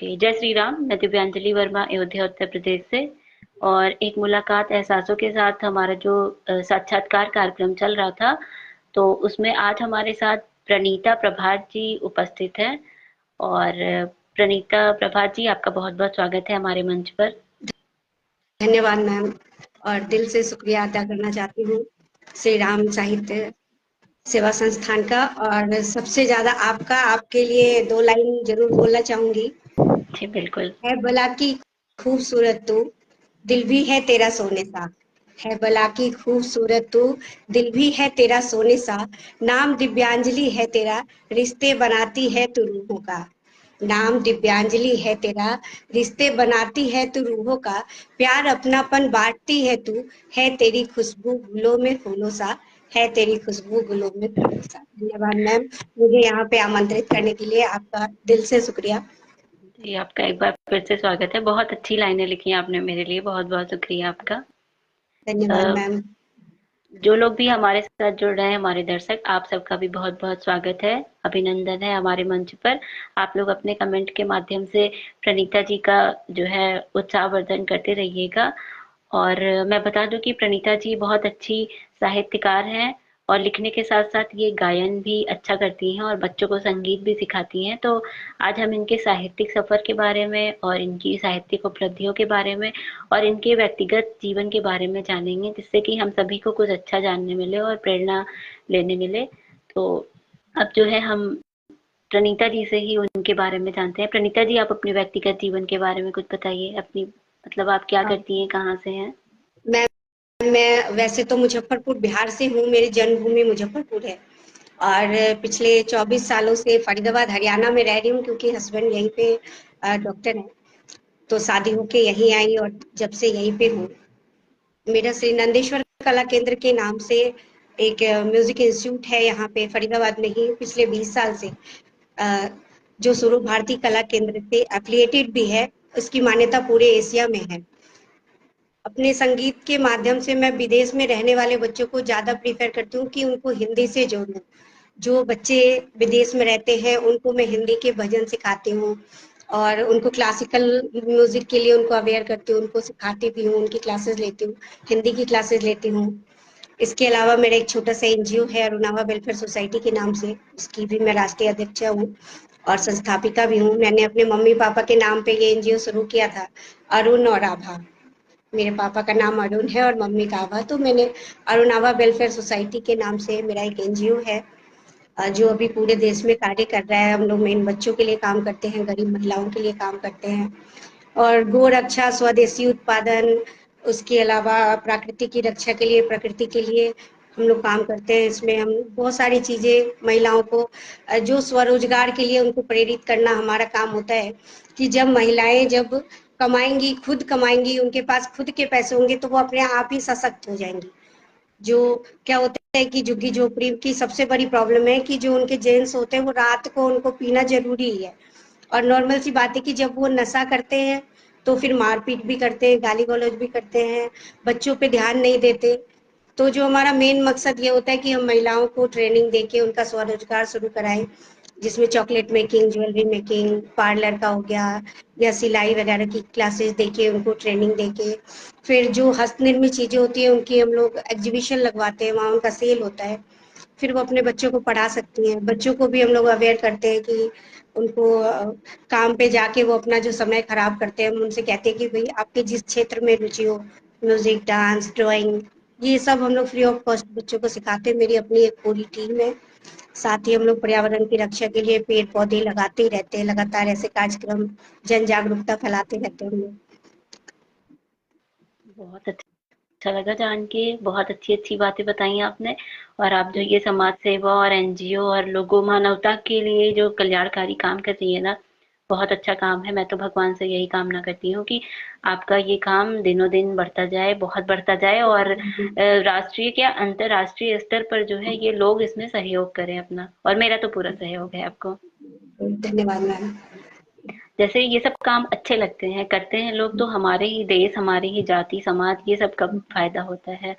Okay, जय श्री राम। मैं दिव्यांजलि वर्मा, अयोध्या उत्तर प्रदेश से। और एक मुलाकात एहसासों के साथ हमारा जो साक्षात्कार कार्यक्रम चल रहा था, तो उसमें आज हमारे साथ प्रणीता प्रभात जी उपस्थित हैं। और प्रणीता प्रभात जी, आपका बहुत बहुत स्वागत है हमारे मंच पर। धन्यवाद मैम, और दिल से शुक्रिया अदा करना चाहती हूँ श्री राम साहित्य सेवा संस्थान का, और सबसे ज्यादा आपका। आपके लिए 2 लाइन जरूर बोलना चाहूंगी। जी बिल्कुल। है भला की खूबसूरत तू, दिल भी है तेरा सोने सा। है भला की खूबसूरत तू, दिल भी है तेरा सोने सा। नाम दिव्यांजलि है तेरा, रिश्ते बनाती है तू रूहों का। नाम दिव्यांजलि है तेरा, रिश्ते बनाती है तू रूहों का। प्यार अपनापन बांटती है तू, है तेरी खुशबू गुलों में फूलों सा। है तेरी खुशबू गुलों में फूलों सा। धन्यवाद मैम, मुझे यहाँ पे आमंत्रित करने के लिए आपका दिल से शुक्रिया। जी, आपका एक बार फिर से स्वागत है। बहुत अच्छी लाइनें लिखी हैं आपने मेरे लिए, बहुत बहुत शुक्रिया आपका। धन्यवाद अ, मैम। जो लोग भी हमारे साथ जुड़ रहे हैं, हमारे दर्शक, आप सबका भी बहुत बहुत स्वागत है, अभिनंदन है हमारे मंच पर। आप लोग अपने कमेंट के माध्यम से प्रणीता जी का जो है उत्साहवर्धन करते रहिएगा। और मैं बता दूं कि प्रणीता जी बहुत अच्छी साहित्यकार हैं, और लिखने के साथ साथ ये गायन भी अच्छा करती हैं और बच्चों को संगीत भी सिखाती हैं। तो आज हम इनके साहित्यिक सफर के बारे में और इनकी साहित्यिक उपलब्धियों के बारे में और इनके व्यक्तिगत जीवन के बारे में जानेंगे, जिससे कि हम सभी को कुछ अच्छा जानने मिले और प्रेरणा लेने मिले। तो अब जो है हम प्रणीता जी से ही उनके बारे में जानते हैं। प्रणीता जी, आप अपने व्यक्तिगत जीवन के बारे में कुछ बताइए। अपनी मतलब आप क्या करती हैं, कहाँ से हैं? मैं मैं वैसे तो मुजफ्फरपुर बिहार से हूँ, मेरी जन्मभूमि मुजफ्फरपुर है। और पिछले 24 सालों से फरीदाबाद हरियाणा में रह रही हूँ, क्योंकि हस्बैंड यहीं पे डॉक्टर हैं। तो शादी होके यहीं आई और जब से यहीं पे हूँ। मेरा श्री नंदेश्वर कला केंद्र के नाम से एक म्यूजिक इंस्टीट्यूट है यहाँ पे फरीदाबाद में ही, पिछले 20 साल से अ, जो स्वरूप भारती कला केंद्र से एफिलिएटेड भी है। उसकी मान्यता पूरे एशिया में है। अपने संगीत के माध्यम से मैं विदेश में रहने वाले बच्चों को ज्यादा प्रीफर करती हूँ कि उनको हिंदी से जोड़ूं। जो बच्चे विदेश में रहते हैं उनको मैं हिंदी के भजन सिखाती हूँ, और उनको क्लासिकल म्यूजिक के लिए उनको अवेयर करती हूँ, उनको सिखाती भी हूँ, उनकी क्लासेस लेती हूँ, हिंदी की क्लासेस लेती हूँ। इसके अलावा मेरा एक छोटा सा एनजीओ है अरुणावा वेलफेयर सोसाइटी के नाम से, उसकी भी मैं राष्ट्रीय अध्यक्ष हूँ और संस्थापिका भी हूँ। मैंने अपने मम्मी पापा के नाम पे ये एनजीओ शुरू किया था, अरुण और आभा। मेरे पापा का नाम अरुण है और मम्मी का आभा, तो मैंने अरुणावा वेलफेयर सोसाइटी के नाम से मेरा एक एनजीओ है जो अभी पूरे देश में कार्य कर रहा है। हम लोग मेन बच्चों के लिए काम करते हैं, गरीब महिलाओं के लिए काम करते हैं, और गो रक्षा, स्वदेशी उत्पादन, उसके अलावा प्रकृति की रक्षा के लिए, प्रकृति के लिए हम लोग काम करते हैं। इसमें हम बहुत सारी चीजें महिलाओं को जो स्वरोजगार के लिए उनको प्रेरित करना हमारा काम होता है, कि जब महिलाएं जब कमाएंगी, खुद कमाएंगी, उनके पास खुद के पैसे होंगे, तो वो अपने आप ही सशक्त हो जाएंगी। जो क्या होता है कि झुग्गी झोपड़ी की सबसे बड़ी प्रॉब्लम है कि जो उनके जेंट्स होते हैं वो रात को उनको पीना जरूरी है, और नॉर्मल सी बात है कि जब वो नशा करते हैं तो फिर मारपीट भी करते हैं, गाली गलौज भी करते हैं, बच्चों पे ध्यान नहीं देते। तो जो हमारा मेन मकसद ये होता है कि हम महिलाओं को ट्रेनिंग देके उनका स्वरोजगार शुरू कराएं, जिसमें chocolate making, jewellery making, parlour का हो गया, या सिलाई वगैरह की क्लासेस देके, उनको ट्रेनिंग देके, फिर जो हस्त निर्मित चीजें होती है उनकी हम लोग एग्जीबिशन लगवाते हैं, वहाँ उनका सेल होता है, फिर वो अपने बच्चों को पढ़ा सकती हैं। बच्चों को भी हम लोग अवेयर करते हैं कि उनको काम पे जाके वो अपना जो समय खराब करते हैं, हम उनसे कहते हैं कि भाई आपके जिस क्षेत्र में रुचि हो, म्यूजिक, डांस, ड्राइंग, ये सब हम लोग फ्री ऑफ कॉस्ट बच्चों को सिखाते हैं। मेरी अपनी एक पूरी टीम है। साथ ही हम लोग पर्यावरण की रक्षा के लिए पेड़ पौधे लगाते ही रहते हैं, लगातार ऐसे कार्यक्रम, जन जागरूकता फैलाते रहते हैं हम लोग। बहुत अच्छा लगा जान के, बहुत अच्छी अच्छी बातें बताई आपने। और आप जो ये समाज सेवा और एनजीओ और लोगों मानवता के लिए जो कल्याणकारी काम कर रही है ना, बहुत अच्छा काम है। मैं तो भगवान से यही कामना करती हूँ कि आपका ये काम दिनों दिन बढ़ता जाए, बहुत बढ़ता जाए, और राष्ट्रीय क्या अंतर्राष्ट्रीय स्तर पर जो है ये लोग इसमें सहयोग करें अपना। और मेरा तो पूरा सहयोग है आपको। धन्यवाद मैम। जैसे ये सब काम अच्छे लगते हैं, करते हैं लोग, तो हमारे ही देश, हमारी ही जाति, समाज, ये सब का फायदा होता है।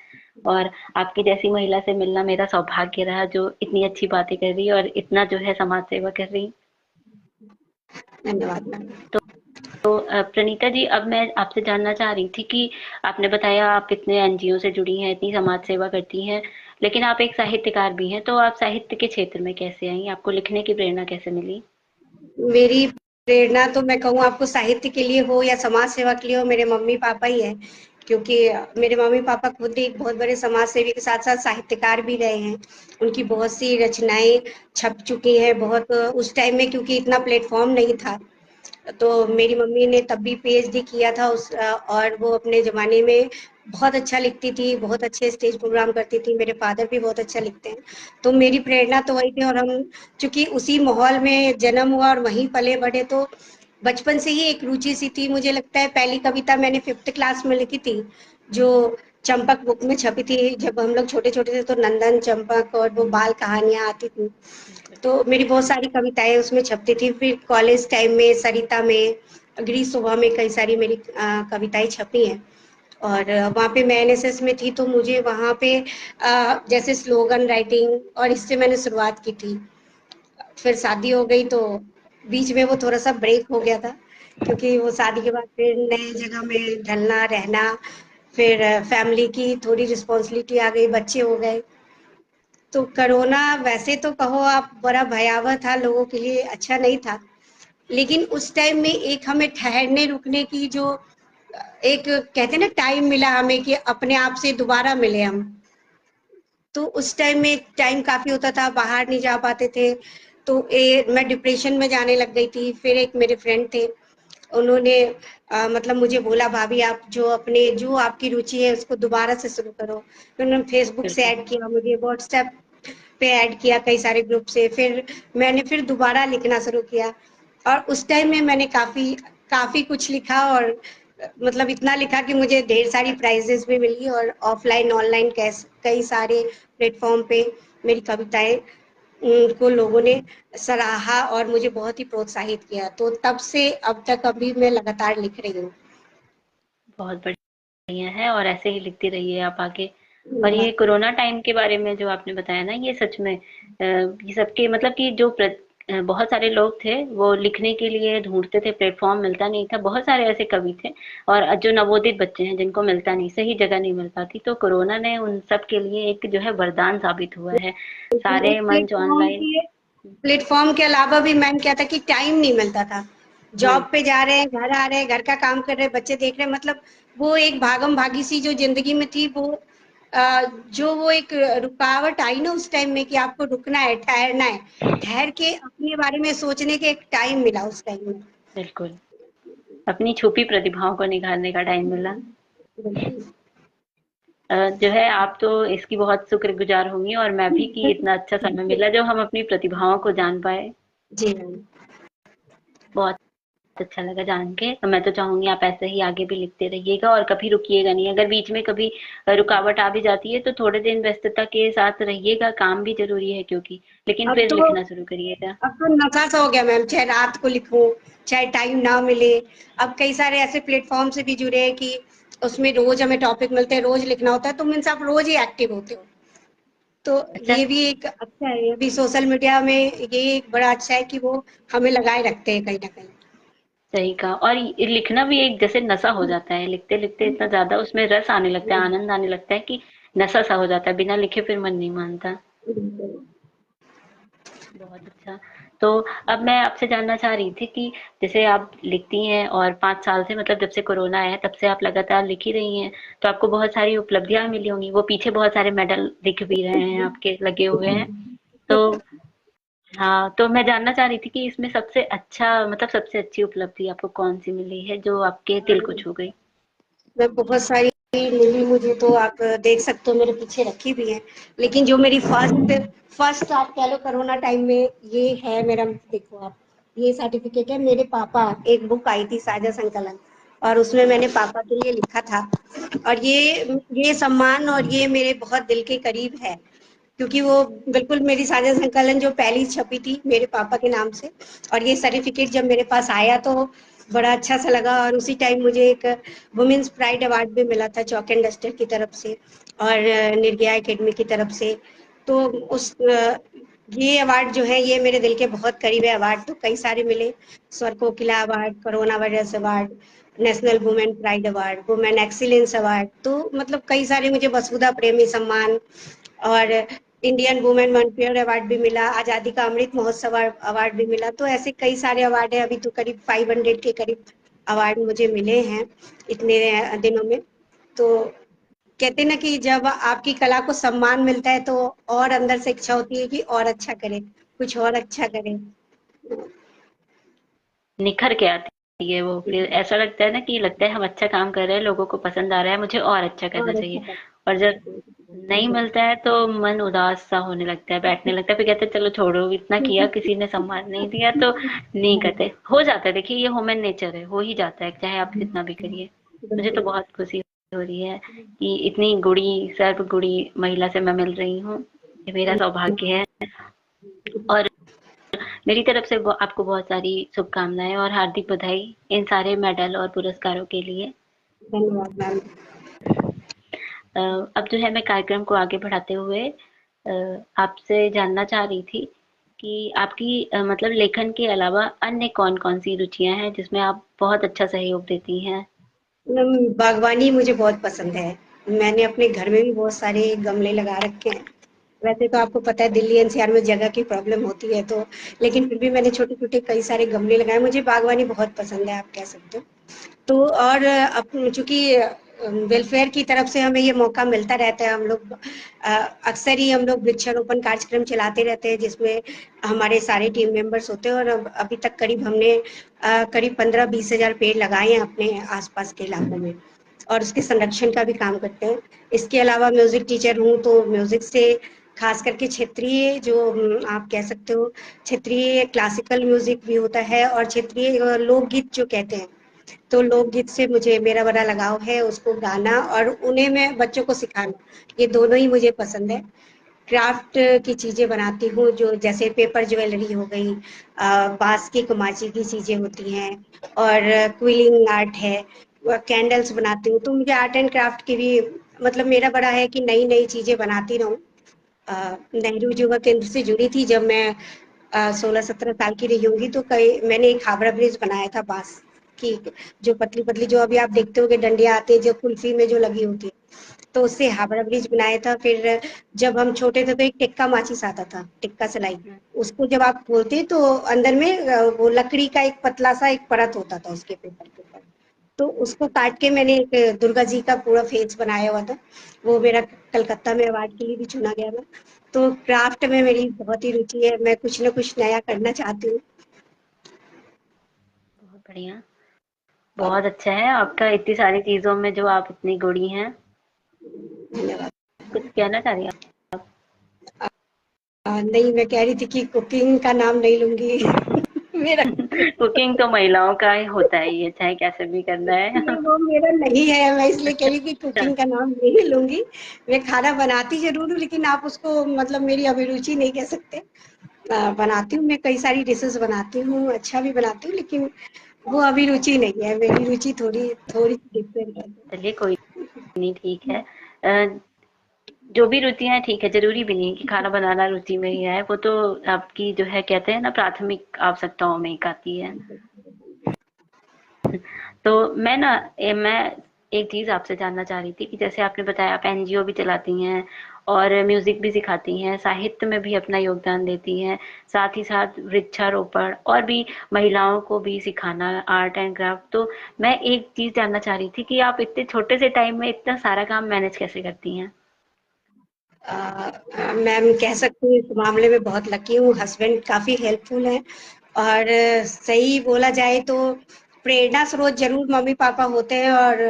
और आपकी जैसी महिला से मिलना मेरा सौभाग्य रहा, जो इतनी अच्छी बातें कर रही है और इतना जो है समाज सेवा कर रही। धन्यवाद मैम। तो तो प्रणीता जी, अब मैं आपसे जानना चाह रही थी कि आपने बताया आप इतने एनजीओ से जुड़ी हैं, इतनी समाज सेवा करती हैं, लेकिन आप एक साहित्यकार भी हैं, तो आप साहित्य के क्षेत्र में कैसे आई? आपको लिखने की प्रेरणा कैसे मिली? मेरी प्रेरणा तो मैं कहूँ आपको साहित्य के लिए हो या समाज सेवा के लिए हो, मेरे मम्मी पापा ही है। क्योंकि मेरे मम्मी पापा खुद एक बहुत बड़े समाज सेवी के साथ साथ साहित्यकार भी रहे हैं। उनकी बहुत सी रचनाएं छप चुकी हैं। बहुत उस टाइम में क्योंकि इतना प्लेटफॉर्म नहीं था, तो मेरी मम्मी ने तब भी पीएचडी किया था और वो अपने ज़माने में बहुत अच्छा लिखती थी, बहुत अच्छे स्टेज प्रोग्राम करती थी। मेरे फादर भी बहुत अच्छा लिखते हैं। तो मेरी प्रेरणा तो वही थी और हम चूँकि उसी माहौल में जन्म हुआ और वहीं पले-बढ़े, तो बचपन से ही एक रुचि सी थी। मुझे लगता है पहली कविता मैंने 5th क्लास में लिखी थी, जो चंपक बुक में छपी थी। जब हम लोग छोटे-छोटे थे तो नंदन, चंपक और वो बाल कहानियाँ आती थी। बिल्कुल। तो मेरी बहुत सारी कविताएं उसमें छपती थी। फिर कॉलेज टाइम में सरिता में, अगली सुबह में कई सारी मेरी कविताएं छपी हैं। और वहाँ पे मैं एनएसएस में थी, तो मुझे वहाँ पे जैसे स्लोगन राइटिंग और इससे मैंने शुरुआत की थी। फिर शादी हो गई तो बीच में वो थोड़ा सा ब्रेक हो गया था, क्योंकि वो शादी के बाद फिर नई जगह में ढलना रहना, फिर फैमिली की थोड़ी रिस्पॉन्सिबिलिटी आ गई, बच्चे हो गए। तो कोरोना वैसे तो कहो आप बड़ा भयावह था, लोगों के लिए अच्छा नहीं था। लेकिन उस टाइम में एक हमें ठहरने रुकने की जो एक कहते हैं ना टाइम मिला हमें कि अपने आप से दोबारा मिले हम। तो उस टाइम में टाइम काफ़ी होता था, बाहर नहीं जा पाते थे। तो मैं डिप्रेशन में जाने लग गई थी। फिर एक मेरे फ्रेंड थे, उन्होंने मतलब मुझे बोला, भाभी आप जो आपकी रुचि है उसको दोबारा से शुरू करो। फिर उन्होंने फेसबुक से बिल्कुल। ऐड किया, मुझे व्हाट्सएप पे ऐड किया कई सारे ग्रुप से। फिर मैंने फिर दोबारा लिखना शुरू किया और उस टाइम में मैंने काफ़ी काफ़ी कुछ लिखा और मतलब इतना लिखा कि मुझे ढेर सारी प्राइजेस भी मिली और ऑफलाइन ऑनलाइन कई सारे प्लेटफॉर्म पे मेरी कविताएं को लोगों ने सराहा और मुझे बहुत ही प्रोत्साहित किया। तो तब से अब तक अभी मैं लगातार लिख रही हूँ। बहुत बढ़िया है, और ऐसे ही लिखती रहिए आप आगे। और ये धन्यवाद। कोरोना टाइम के बारे में जो आपने बताया ना, ये सच में ये सबके मतलब कि बहुत सारे लोग थे, वो लिखने के लिए ढूंढते थे, प्लेटफॉर्म मिलता नहीं था। बहुत सारे ऐसे कवि थे, और जो नवोदित बच्चे हैं जिनको मिलता नहीं, सही जगह नहीं मिल पाती, तो कोरोना ने उन सब के लिए एक जो है वरदान साबित हुआ है। सारे मंच ऑनलाइन। प्लेटफॉर्म के अलावा भी मैम क्या था कि टाइम नहीं मिलता था। हम्म। जॉब पे जा रहे हैं, घर आ रहे हैं, घर का काम कर रहे हैं, बच्चे देख रहे हैं, मतलब वो एक भागम भागी सी जो जिंदगी में थी, वो जो वो एक रुकावट आई ना उस टाइम में कि आपको रुकना है, ठहरना है, ठहर के अपने बारे में सोचने के एक टाइम मिला उस टाइम में। बिल्कुल। अपनी छुपी प्रतिभाओं को निखारने का टाइम मिला। बिल्कुल। जो है, आप तो इसकी बहुत शुक्रगुजार होंगी, और मैं भी, कि इतना अच्छा समय मिला जो हम अपनी प्रतिभाओं को जान पाए। जी मैम। बहुत अच्छा लगा जान के। तो मैं तो चाहूंगी आप ऐसे ही आगे भी लिखते रहिएगा और कभी रुकिएगा नहीं। अगर बीच में कभी रुकावट आ भी जाती है तो थोड़े दिन व्यस्तता के साथ रहिएगा, काम भी जरूरी है क्योंकि, लेकिन अब फिर तो लिखना शुरू करिएगा। अब तो नशा सा हो गया मैम, चाहे रात को लिखूं, चाहे टाइम ना मिले। अब कई सारे ऐसे प्लेटफॉर्म से भी जुड़े हैं कि उसमें रोज हमें टॉपिक मिलते हैं, रोज लिखना होता है, तो मीन्स आप रोज ही एक्टिव होते हो। तो अच्छा। ये भी एक अच्छा है, अभी सोशल मीडिया में ये एक बड़ा अच्छा है कि वो हमें लगाए रखते हैं कहीं ना कहीं। सही कहा। और ये लिखना भी एक जैसे नशा हो जाता है, लिखते लिखते इतना ज्यादा उसमें रस आने लगता है, आनंद आने लगता है कि नशा सा हो जाता है, बिना लिखे फिर मन नहीं मानता। बहुत अच्छा। तो अब मैं आपसे जानना चाह रही थी कि जैसे आप लिखती हैं और 5 साल से, मतलब जब से कोरोना आया है तब से आप लगातार लिख ही रही हैं, तो आपको बहुत सारी उपलब्धियां मिली होंगी। वो पीछे बहुत सारे मेडल दिख भी रहे हैं आपके लगे हुए हैं। तो हाँ, तो मैं जानना चाह रही थी कि इसमें सबसे अच्छा, मतलब सबसे अच्छी उपलब्धि आपको कौन सी मिली है जो आपके दिल को छू गई? मैं बहुत सारी मिली मुझे, तो आप देख सकते हो मेरे पीछे रखी भी है। लेकिन जो मेरी फर्स्ट फर्स्ट आप कह लो कोरोना टाइम में, ये है मेरा, देखो आप, ये सर्टिफिकेट है। मेरे पापा, एक बुक आई थी साझा संकलन, और उसमें मैंने पापा के लिए लिखा था। और ये सम्मान और ये मेरे बहुत दिल के करीब है, क्योंकि वो बिल्कुल मेरी साझा संकलन जो पहली छपी थी मेरे पापा के नाम से। और ये सर्टिफिकेट जब मेरे पास आया तो बड़ा अच्छा सा लगा। और उसी टाइम मुझे एक वुमेन्स प्राइड अवार्ड भी मिला था चौक एंड डस्टर की तरफ से और निर्भया एकेडमी की तरफ से। तो ये अवार्ड जो है ये मेरे दिल के बहुत करीब है। अवार्ड तो कई सारे मिले, Swar Kokila award, corona virus award, national women pride award, women excellence award, तो मतलब कई सारे मुझे वसुधा प्रेमी सम्मान और इंडियन वुमेन मनफेयर अवार्ड भी मिला, आजादी का अमृत महोत्सव अवार्ड भी मिला। तो ऐसे कई सारे अवार्ड है, अभी तो करीब 500 के करीब अवार्ड मुझे मिले हैं इतने दिनों में। तो कहते हैं ना कि जब आपकी कला को सम्मान मिलता है तो और अंदर से इच्छा होती है कि और अच्छा करें, कुछ और अच्छा करें। निखर के आती है वो, फिर ऐसा लगता है ना कि लगता है हम अच्छा काम कर रहे हैं, लोगों को पसंद आ रहा है, मुझे और अच्छा करना और अच्छा चाहिए। और जब नहीं मिलता है तो मन उदास सा होने लगता है, बैठने लगता है, फिर कहते हैं चलो छोड़ो, इतना किया, किसी ने सम्मान नहीं दिया तो नहीं करते। हो जाता है, देखिए ये ह्यूमन नेचर है, हो ही जाता है चाहे आप कितना भी करिए। मुझे तो बिल्कुल। बहुत खुशी हो रही है कि इतनी गुणी सर्व गुणी महिला से मैं मिल रही हूँ, ये मेरा सौभाग्य है। और मेरी तरफ से आपको बहुत सारी शुभकामनाएं और हार्दिक बधाई इन सारे मेडल और पुरस्कारों के लिए। धन्यवाद मैम। अब जो है मैं कार्यक्रम को आगे बढ़ाते हुए आपसे जानना चाह रही थी कि आपकी मतलब लेखन के अलावा अन्य कौन-कौन सी रुचियां हैं जिसमें आप बहुत अच्छा सहयोग देती हैं? बागवानी मुझे बहुत पसंद है। मैंने अपने घर में भी बहुत सारे गमले लगा रखे हैं। वैसे तो आपको पता है दिल्ली एनसीआर में जगह की प्रॉब्लम होती है, तो लेकिन फिर भी मैंने छोटे-छोटे कई सारे गमले लगाए। मुझे बागवानी बहुत पसंद है, आप कह सकते हो। तो और अब चूँकि वेलफेयर की तरफ से हमें ये मौका मिलता रहता है, हम लोग अक्सर ही हम लोग वृक्षारोपण कार्यक्रम चलाते रहते हैं, जिसमें हमारे सारे टीम मेंबर्स होते हैं और अब अभी तक करीब हमने करीब 15-20 हज़ार पेड़ लगाए हैं अपने आसपास के इलाकों में और उसके संरक्षण का भी काम करते हैं। इसके अलावा म्यूज़िक टीचर हूँ, तो म्यूज़िक से खास करके क्षेत्रीय जो आप कह सकते हो, क्षेत्रीय क्लासिकल म्यूज़िक भी होता है और क्षेत्रीय लोकगीत जो कहते हैं, तो लोकगीत से मुझे मेरा बड़ा लगाव है, उसको गाना और उन्हें मैं बच्चों को सिखाना, ये दोनों ही मुझे पसंद है। क्राफ्ट की चीज़ें बनाती हूँ, जो जैसे पेपर ज्वेलरी हो गई, बाँस की कुमाची की चीज़ें होती हैं और क्विलिंग आर्ट है, कैंडल्स बनाती हूँ। तो मुझे आर्ट एंड क्राफ्ट की भी मतलब मेरा बड़ा है कि नई-नई चीज़ें बनाती रहूँ। नेहरू युवा केंद्र से जुड़ी थी जब मैं 16-17 साल की रही होंगी, तो कई मैंने एक हावड़ा ब्रिज बनाया था बांस की, जो पतली पतली जो अभी आप देखते हो कि डंडियां आती है जो कुल्फी में जो लगी होती है, तो उससे हावड़ा ब्रिज बनाया था। फिर जब हम छोटे थे तो एक टिक्का माचिस आता था, टिक्का सलाई, उसको जब आप खोलते तो अंदर में वो लकड़ी का एक पतला सा एक परत होता था उसके पेपर के ऊपर, तो उसको काट के मैंने एक दुर्गा जी का पूरा फेस बनाया हुआ था। वो मेरा कलकत्ता में अवार्ड के लिए भी चुना गया था। तो क्राफ्ट में मेरी बहुत ही रुचि है, मैं कुछ ना कुछ नया करना चाहती हूँ। बहुत बढ़िया, बहुत अच्छा है आपका, इतनी सारी चीज़ों में जो आप इतनी गुणी हैं। धन्यवाद। कुछ कहना चाह रही हैं नहीं, मैं कह रही थी कि कुकिंग का नाम नहीं लूंगी। मेरा आप? कुकिंग तो महिलाओं का ही होता है, ये चाहे कैसे भी करना है। नहीं, वो मेरा नहीं है, मैं इसलिए कह रही कि अच्छा, कुकिंग का नाम नहीं लूंगी। मैं खाना बनाती जरूर हूँ, लेकिन आप उसको मतलब मेरी अभिरुचि नहीं कह सकते। बनाती हूँ, मैं कई सारी डिशेस बनाती हूँ, अच्छा भी बनाती हूँ, लेकिन वो अभिरुचि नहीं है, मेरी रुचि थोड़ी थोड़ी डिफरेंट है। चलिए कोई नहीं, ठीक है। जो भी रुचियाँ ठीक है, ज़रूरी भी नहीं कि खाना बनाना रुचि में ही आए, वो तो आपकी जो है कहते हैं ना प्राथमिक आवश्यकताओं में एक आती है। तो मैं एक चीज़ आपसे जानना चाह रही थी कि जैसे आपने बताया आप एनजीओ भी चलाती हैं और म्यूज़िक भी सिखाती हैं, साहित्य में भी अपना योगदान देती हैं, साथ ही साथ वृक्षारोपण और भी महिलाओं को भी सिखाना आर्ट एंड क्राफ्ट। तो मैं एक चीज़ जानना चाह रही थी कि आप इतने छोटे से टाइम में इतना सारा काम मैनेज कैसे करती हैं? मैम कह सकती हूँ इस मामले में बहुत लकी हूँ, हस्बैंड काफ़ी हेल्पफुल हैं और सही बोला जाए तो प्रेरणा स्रोत ज़रूर मम्मी-पापा होते हैं और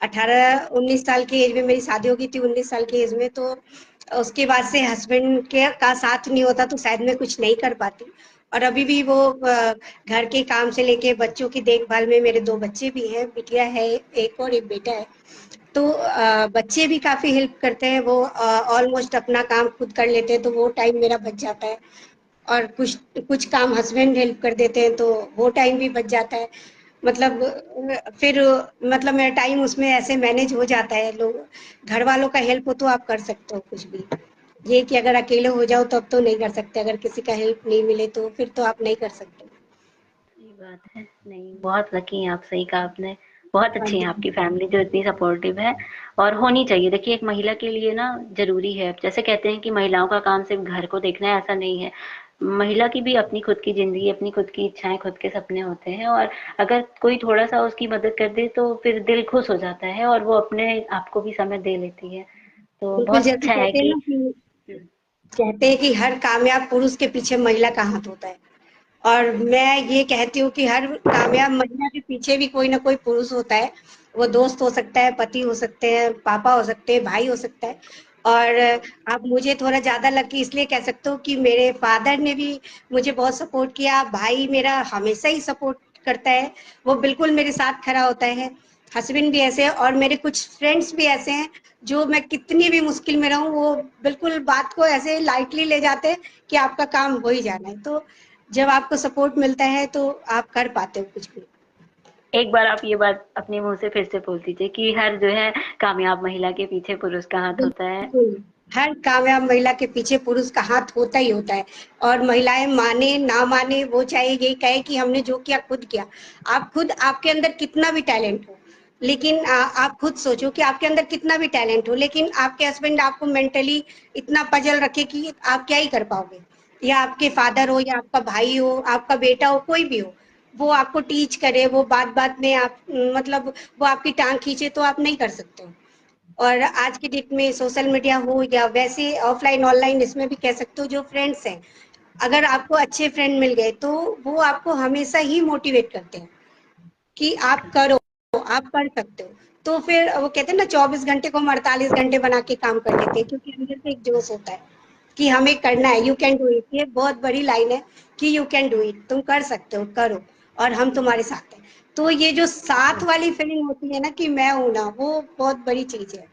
18-19 साल की एज में मेरी शादी हो गई थी, 19 साल की एज में, तो उसके बाद से हस्बैंड के का साथ नहीं होता तो शायद मैं कुछ नहीं कर पाती और अभी भी वो घर के काम से लेके बच्चों की देखभाल में मेरे 2 बच्चे भी हैं, बिटिया है एक और एक बेटा है। तो बच्चे भी काफ़ी हेल्प करते हैं, वो ऑलमोस्ट अपना काम खुद कर लेते हैं, तो वो टाइम मेरा बच जाता है और कुछ कुछ काम हस्बैंड हेल्प कर देते हैं, तो वो टाइम भी बच जाता है। मतलब फिर मतलब मेरा टाइम उसमें ऐसे मैनेज हो जाता है, लोग घर वालों का हेल्प हो तो आप कर सकते हो कुछ भी। ये कि अगर अकेले हो जाओ तब तो नहीं कर सकते, अगर किसी का हेल्प नहीं मिले तो फिर तो आप नहीं कर सकते। सही बात है। नहीं, बहुत लकी हैं आप, सही कहा आपने। बहुत हाँ अच्छी है जी। आपकी फैमिली जो इतनी सपोर्टिव है, और होनी चाहिए। देखिए एक महिला के लिए ना ज़रूरी है, जैसे कहते हैं कि महिलाओं का काम सिर्फ़ घर को देखना है, ऐसा नहीं है। महिला की भी अपनी खुद की ज़िंदगी, अपनी खुद की इच्छाएँ, खुद के सपने होते हैं, और अगर कोई थोड़ा-सा उसकी मदद कर दे तो फिर दिल खुश हो जाता है और वो अपने आप को भी समय दे लेती है। तो बिल्कुल, बहुत जैसे अच्छा है कहते हैं कि ना कि हुँ, कहते हैं कि हर कामयाब पुरुष के पीछे महिला का हाथ होता है। और मैं ये कहती हूँ कि हर कामयाब महिला के पीछे भी कोई ना कोई पुरुष होता है। वो दोस्त हो सकता है, पति हो सकते हैं, पापा हो सकते हैं, भाई हो सकता है। और आप मुझे थोड़ा ज़्यादा लकी इसलिए कह सकते हो कि मेरे फादर ने भी मुझे बहुत सपोर्ट किया, भाई मेरा हमेशा ही सपोर्ट करता है, वो बिल्कुल मेरे साथ खड़ा होता है। हस्बैंड भी ऐसे हैं और मेरे कुछ फ्रेंड्स भी ऐसे हैं, जो मैं कितनी भी मुश्किल में रहूँ, वो बिल्कुल बात को ऐसे लाइटली ले जाते हैं कि आपका काम हो ही जाना है। तो जब आपको सपोर्ट मिलता है तो आप कर पाते हो कुछ भी। एक बार आप ये बात अपने मुँह से फिर से बोल दीजिए कि हर जो है कामयाब महिला के पीछे पुरुष का हाथ होता है। बिल्कुल, हर कामयाब महिला के पीछे पुरुष का हाथ होता ही होता है। और महिलाएं माने ना माने, वो चाहे ये कहे कि हमने जो किया खुद किया। आप खुद, आपके अंदर कितना भी टैलेंट हो, लेकिन आप खुद सोचो कि आपके अंदर कितना भी टैलेंट हो, लेकिन आपके हस्बैंड आपको मेंटली इतना पजल रखे कि आप क्या ही कर पाओगे। या आपके फादर हो, या आपका भाई हो, आपका बेटा हो, कोई भी हो, वो आपको टीच करे, वो बात बात में आप मतलब वो आपकी टांग खींचे, तो आप नहीं कर सकते हो। और आज की डेट में सोशल मीडिया हो या वैसे ऑफलाइन ऑनलाइन, इसमें भी कह सकते हो, जो फ्रेंड्स हैं, अगर आपको अच्छे फ्रेंड मिल गए तो वो आपको हमेशा ही मोटिवेट करते हैं कि सही आप कहा। करो, आप कर सकते हो। तो फिर वो कहते हैं ना, 24 घंटे को हम 48 घंटे बना के काम कर लेते हैं, क्योंकि अंदर से एक जोश होता है कि हमें करना है। यू कैन डू इट, ये बहुत बड़ी लाइन है कि यू कैन डू इट, तुम कर सकते हो, करो, और हम तुम्हारे साथ हैं। तो ये जो साथ वाली फीलिंग होती है ना कि मैं हूं ना, वो बहुत बड़ी चीज है।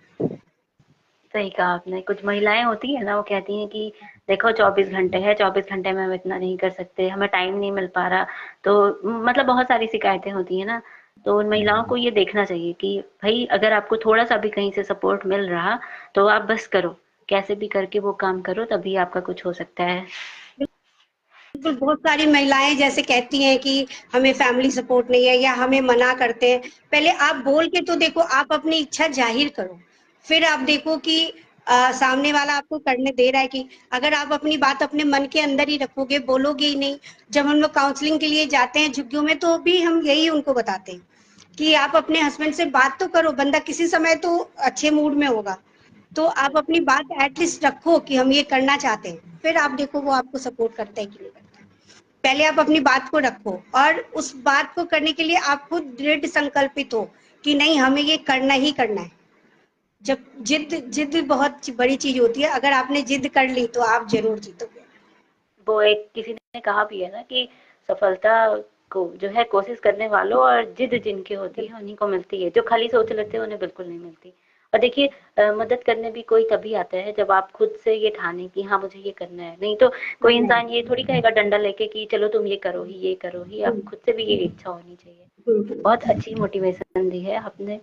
सही कहा आपने। कुछ महिलाएँ होती हैं ना, वो कहती हैं कि देखो 24 घंटे है, 24 घंटे में हम इतना नहीं कर सकते, हमें टाइम नहीं मिल पा रहा। तो मतलब बहुत सारी शिकायतें होती हैं ना, तो उन महिलाओं को ये देखना चाहिए कि भई अगर आपको थोड़ा-सा भी कहीं से सपोर्ट मिल रहा, तो आप बस करो। कैसे भी करके वो काम करो, तभी आपका कुछ हो सकता है। बिल्कुल, बहुत सारी महिलाएं जैसे कहती हैं कि हमें फैमिली सपोर्ट नहीं है या हमें मना करते हैं। पहले आप बोल के तो देखो, आप अपनी इच्छा जाहिर करो, फिर आप देखो कि सामने वाला आपको करने दे रहा है कि। अगर आप अपनी बात अपने मन के अंदर ही रखोगे, बोलोगे ही नहीं। जब हम लोग काउंसलिंग के लिए जाते हैं झुग्गियों में, तो भी हम यही उनको बताते हैं कि आप अपने हस्बैंड से बात तो करो, बंदा किसी समय तो अच्छे मूड में होगा, तो आप अपनी बिल्कुल। बात एटलीस्ट रखो कि हम ये करना चाहते हैं, फिर आप देखो वो आपको सपोर्ट करता है कि नहीं करता है। पहले आप अपनी बात को रखो, और उस बात को करने के लिए आप खुद दृढ़ संकल्पित हो कि नहीं, हमें ये करना ही करना है। जब जिद जिद बहुत बड़ी चीज होती है, अगर आपने जिद कर ली तो आप जरूर जीतोगे। वो एक किसी ने कहा भी है ना कि सफलता को जो है कोशिश करने वालों और जिद जिनकी होती है उन्हीं को मिलती है, जो खाली सोच लेते हैं उन्हें बिल्कुल नहीं मिलती। और देखिए मदद करने भी कोई तभी आता है जब आप खुद से ये ठाने कि हाँ मुझे ये करना है, नहीं तो कोई करना है। इंसान ये थोड़ी कहेगा डंडा लेके कि चलो तुम ये करो ही, ये करो ही। आप खुद से भी ये इच्छा होनी चाहिए। बिल्कुल। बहुत अच्छी मोटिवेशन दी है आपने।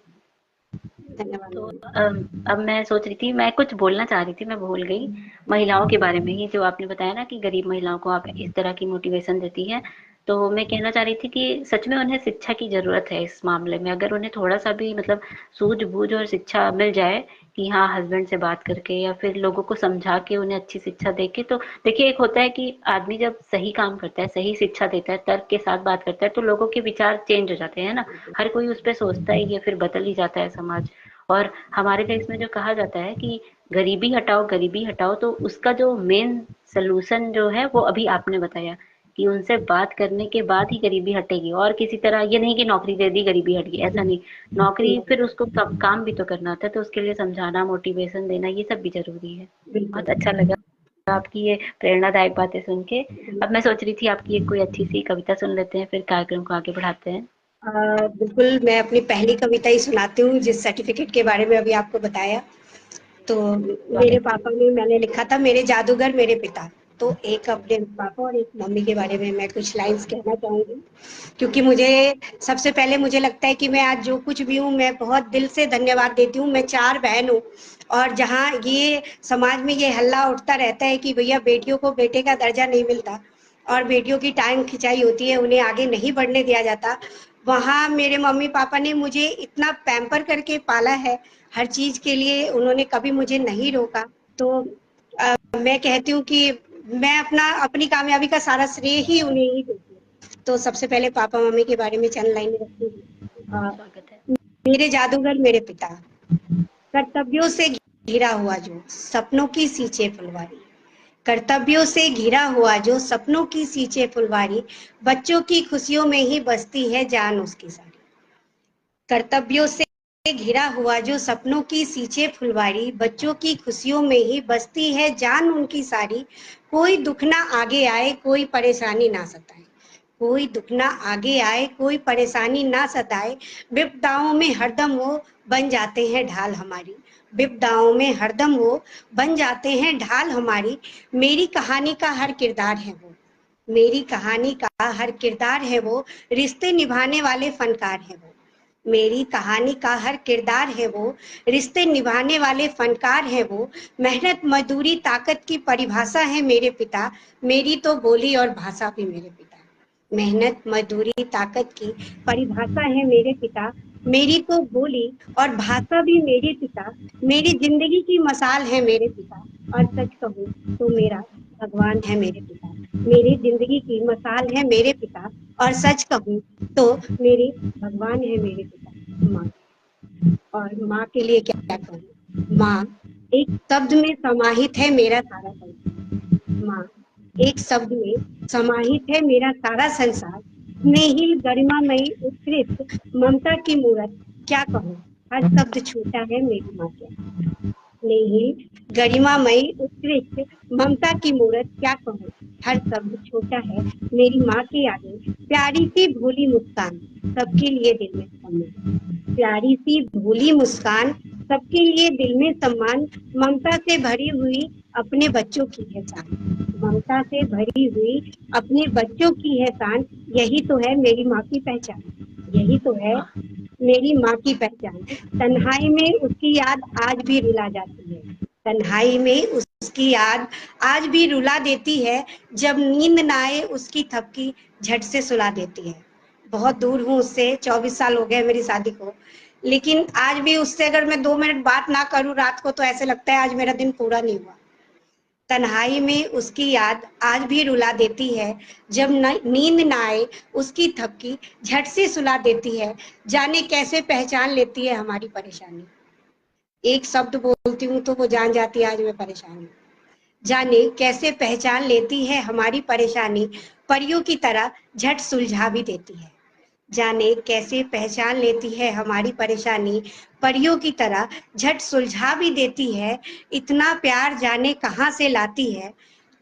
धन्यवाद तो मैम। अब मैं सोच रही थी, मैं कुछ बोलना चाह रही थी, मैं भूल गई। महिलाओं के बारे में ही, जो आपने बताया ना कि गरीब महिलाओं को आप इस तरह की मोटिवेशन देती हैं, तो मैं कहना चाह रही थी कि सच में उन्हें शिक्षा की ज़रूरत है इस मामले में। अगर उन्हें थोड़ा-सा भी मतलब सूझ-बूझ और शिक्षा मिल जाए कि हाँ, हस्बैंड से बात करके या फिर लोगों को समझा के उन्हें अच्छी शिक्षा देके, तो देखिए एक होता है कि आदमी जब सही काम करता है, सही शिक्षा देता है, तर्क के साथ बात करता है, तो लोगों के विचार चेंज हो जाते हैं ना। हर कोई उस पे सोचता ही है, फिर बदल ही जाता है समाज। और हमारे देश में जो कहा जाता है कि गरीबी हटाओ, तो उसका जो मेन सलूशन जो है वो अभी आपने बताया कि उनसे बात करने के बाद ही गरीबी हटेगी। और किसी तरह ये नहीं कि नौकरी दे दी गरीबी हट गई, ऐसा नहीं। नौकरी फिर उसको काम भी तो करना होता है, तो उसके लिए समझाना, मोटिवेशन देना, ये सब भी जरूरी है। बहुत अच्छा बिल्कुल। लगा आपकी ये प्रेरणादायक बातें सुन के। अब मैं सोच रही थी आपकी एक कोई अच्छी सी कविता सुन लेते हैं, फिर कार्यक्रम को आगे बढ़ाते हैं। बिल्कुल, मैं अपनी पहली कविता ही सुनाती हूँ, जिस सर्टिफिकेट के बारे में अभी आपको बताया। तो मेरे स्वागत है। पापा ने, मैंने लिखा था, मेरे जादूगर मेरे पिता। तो एक अपने पापा और एक मम्मी के बारे में मैं कुछ लाइंस कहना चाहूंगी, क्योंकि मुझे सबसे पहले मुझे लगता है कि मैं आज जो कुछ भी हूँ मैं बहुत दिल से धन्यवाद देती हूँ। मैं 4 बहन हूँ और जहाँ ये समाज में ये हल्ला उठता रहता है कि भैया बेटियों को बेटे का दर्जा नहीं मिलता और बेटियों की टांग खिंचाई होती है, उन्हें आगे नहीं बढ़ने दिया जाता, वहाँ मेरे मम्मी पापा ने मुझे इतना पैम्पर करके पाला है, हर चीज के लिए उन्होंने कभी मुझे नहीं रोका। तो मैं कहती हूँ कि मैं अपनी कामयाबी का सारा श्रेय ही उन्हें ही देती हूँ। तो सबसे पहले पापा मम्मी के बारे में चंद लाइनें रखती हूँ। स्वागत है। मेरे जादूगर मेरे पिता, कर्तव्यों से घिरा हुआ जो सपनों की सींचे फुलवारी, कर्तव्यों से घिरा हुआ जो सपनों की सींचे फुलवारी, बच्चों की खुशियों में ही बसती है जान उसकी सारी। कर्तव्यों से घिरा हुआ जो सपनों की सींचे फुलवारी, बच्चों की खुशियों में ही बसती है जान उनकी सारी। कोई दुख ना आगे आए, कोई परेशानी ना सताए, कोई दुख ना आगे आए, कोई परेशानी ना सताए, विपदाओं में हरदम वो बन जाते हैं ढाल हमारी, विपदाओं में हरदम वो बन जाते हैं ढाल हमारी। मेरी कहानी का हर किरदार है वो, मेरी कहानी का हर किरदार है वो, रिश्ते निभाने वाले फनकार है वो, मेरी कहानी का हर किरदार है वो, रिश्ते निभाने वाले फनकार है वो। मेहनत मजदूरी ताकत की परिभाषा है मेरे पिता, मेरी तो बोली और भाषा भी मेरे पिता। मेहनत मजदूरी ताकत की परिभाषा है मेरे पिता, मेरी तो बोली और भाषा भी मेरे पिता। मेरी जिंदगी की मसाल है मेरे पिता, और सच कहूँ तो मेरा भगवान है मेरे पिता। मेरी जिंदगी की मसाल है मेरे पिता, और सच कहूँ तो मेरे भगवान है मेरे पिता माँ। और माँ के लिए क्या कहूँ, माँ एक शब्द में समाहित है मेरा सारा संसार, माँ एक शब्द में समाहित है मेरा सारा संसार। स्नेहिल गरिमामयी उत्कृष्ट ममता की मूरत, क्या कहूँ हर शब्द छोटा है मेरी माँ के। स्नेहिल गरिमामयी उत्कृष्ट ममता की मूरत, क्या कहूँ हर शब्द छोटा है मेरी माँ के आगे। प्यारी सी भोली मुस्कान, सबके लिए दिल में सम्मान, प्यारी सी भोली मुस्कान, सबके लिए दिल में सम्मान। ममता से भरी हुई अपने बच्चों की है शान, ममता से भरी हुई अपने बच्चों की है शान। यही तो है मेरी माँ की पहचान, यही तो है वाह, मेरी माँ की पहचान। तन्हाई में उसकी याद आज भी रुला जाती है, तन्हाई में उसकी याद आज भी रुला देती है। जब नींद ना आए उसकी थपकी झट से सुला देती है। बहुत दूर हूँ उससे, 24 साल हो गए मेरी शादी को, लेकिन आज भी उससे अगर मैं 2 मिनट बात ना करूँ रात को तो ऐसे लगता है आज मेरा दिन पूरा नहीं हुआ। तन्हाई में उसकी याद आज भी रुला देती है, जब नींद ना आए उसकी थपकी झट से सुला देती है। जाने कैसे पहचान लेती है हमारी परेशानी, एक शब्द बोलती हूँ तो वो जान जाती है आज मैं परेशान हूँ। जाने कैसे पहचान लेती है हमारी परेशानी, परियों की तरह झट सुलझा भी देती है। जाने कैसे पहचान लेती है हमारी परेशानी, परियों की तरह झट सुलझा भी देती है। इतना प्यार जाने कहाँ से लाती है,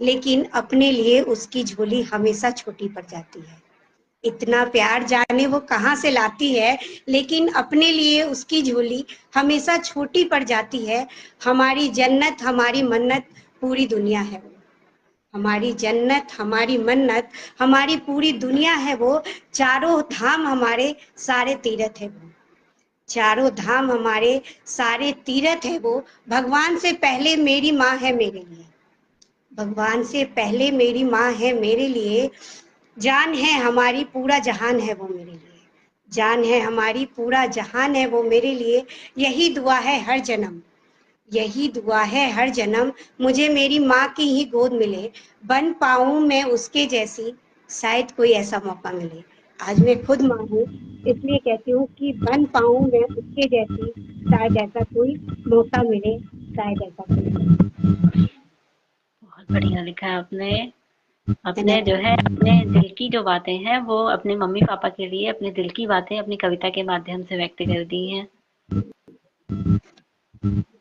लेकिन अपने लिए उसकी झोली हमेशा छोटी पड़ जाती है। इतना प्यार जाने वो कहाँ से लाती है, लेकिन अपने लिए उसकी झोली हमेशा छोटी पड़ जाती है। हमारी जन्नत हमारी मन्नत पूरी दुनिया है वो, हमारी जन्नत हमारी मन्नत हमारी पूरी दुनिया है वो। चारों धाम हमारे सारे तीरथ है वो, चारों धाम हमारे सारे तीरथ है वो। भगवान से पहले मेरी माँ है मेरे लिए, भगवान से पहले मेरी माँ है मेरे लिए। जान है हमारी पूरा जहान है वो मेरे लिए, जान है हमारी पूरा जहान है वो मेरे लिए। यही दुआ है हर जन्म, यही दुआ है हर जन्म, मुझे मेरी माँ की ही गोद मिले, बन पाऊं मैं उसके जैसी, शायद कोई ऐसा मौका मिले। आज मैं खुद माँ हूँ, इसलिए कहती हूँ कि बन पाऊं मैं उसके जैसी, शायद ऐसा कोई मौका मिले, शायद ऐसा कोई मौका। बहुत बढ़िया लिखा है आपने। अपने जो धन्यवाद। है अपने दिल की जो बातें हैं वो अपने मम्मी पापा के लिए अपने दिल की बातें अपनी कविता के माध्यम से व्यक्त कर दी हैं।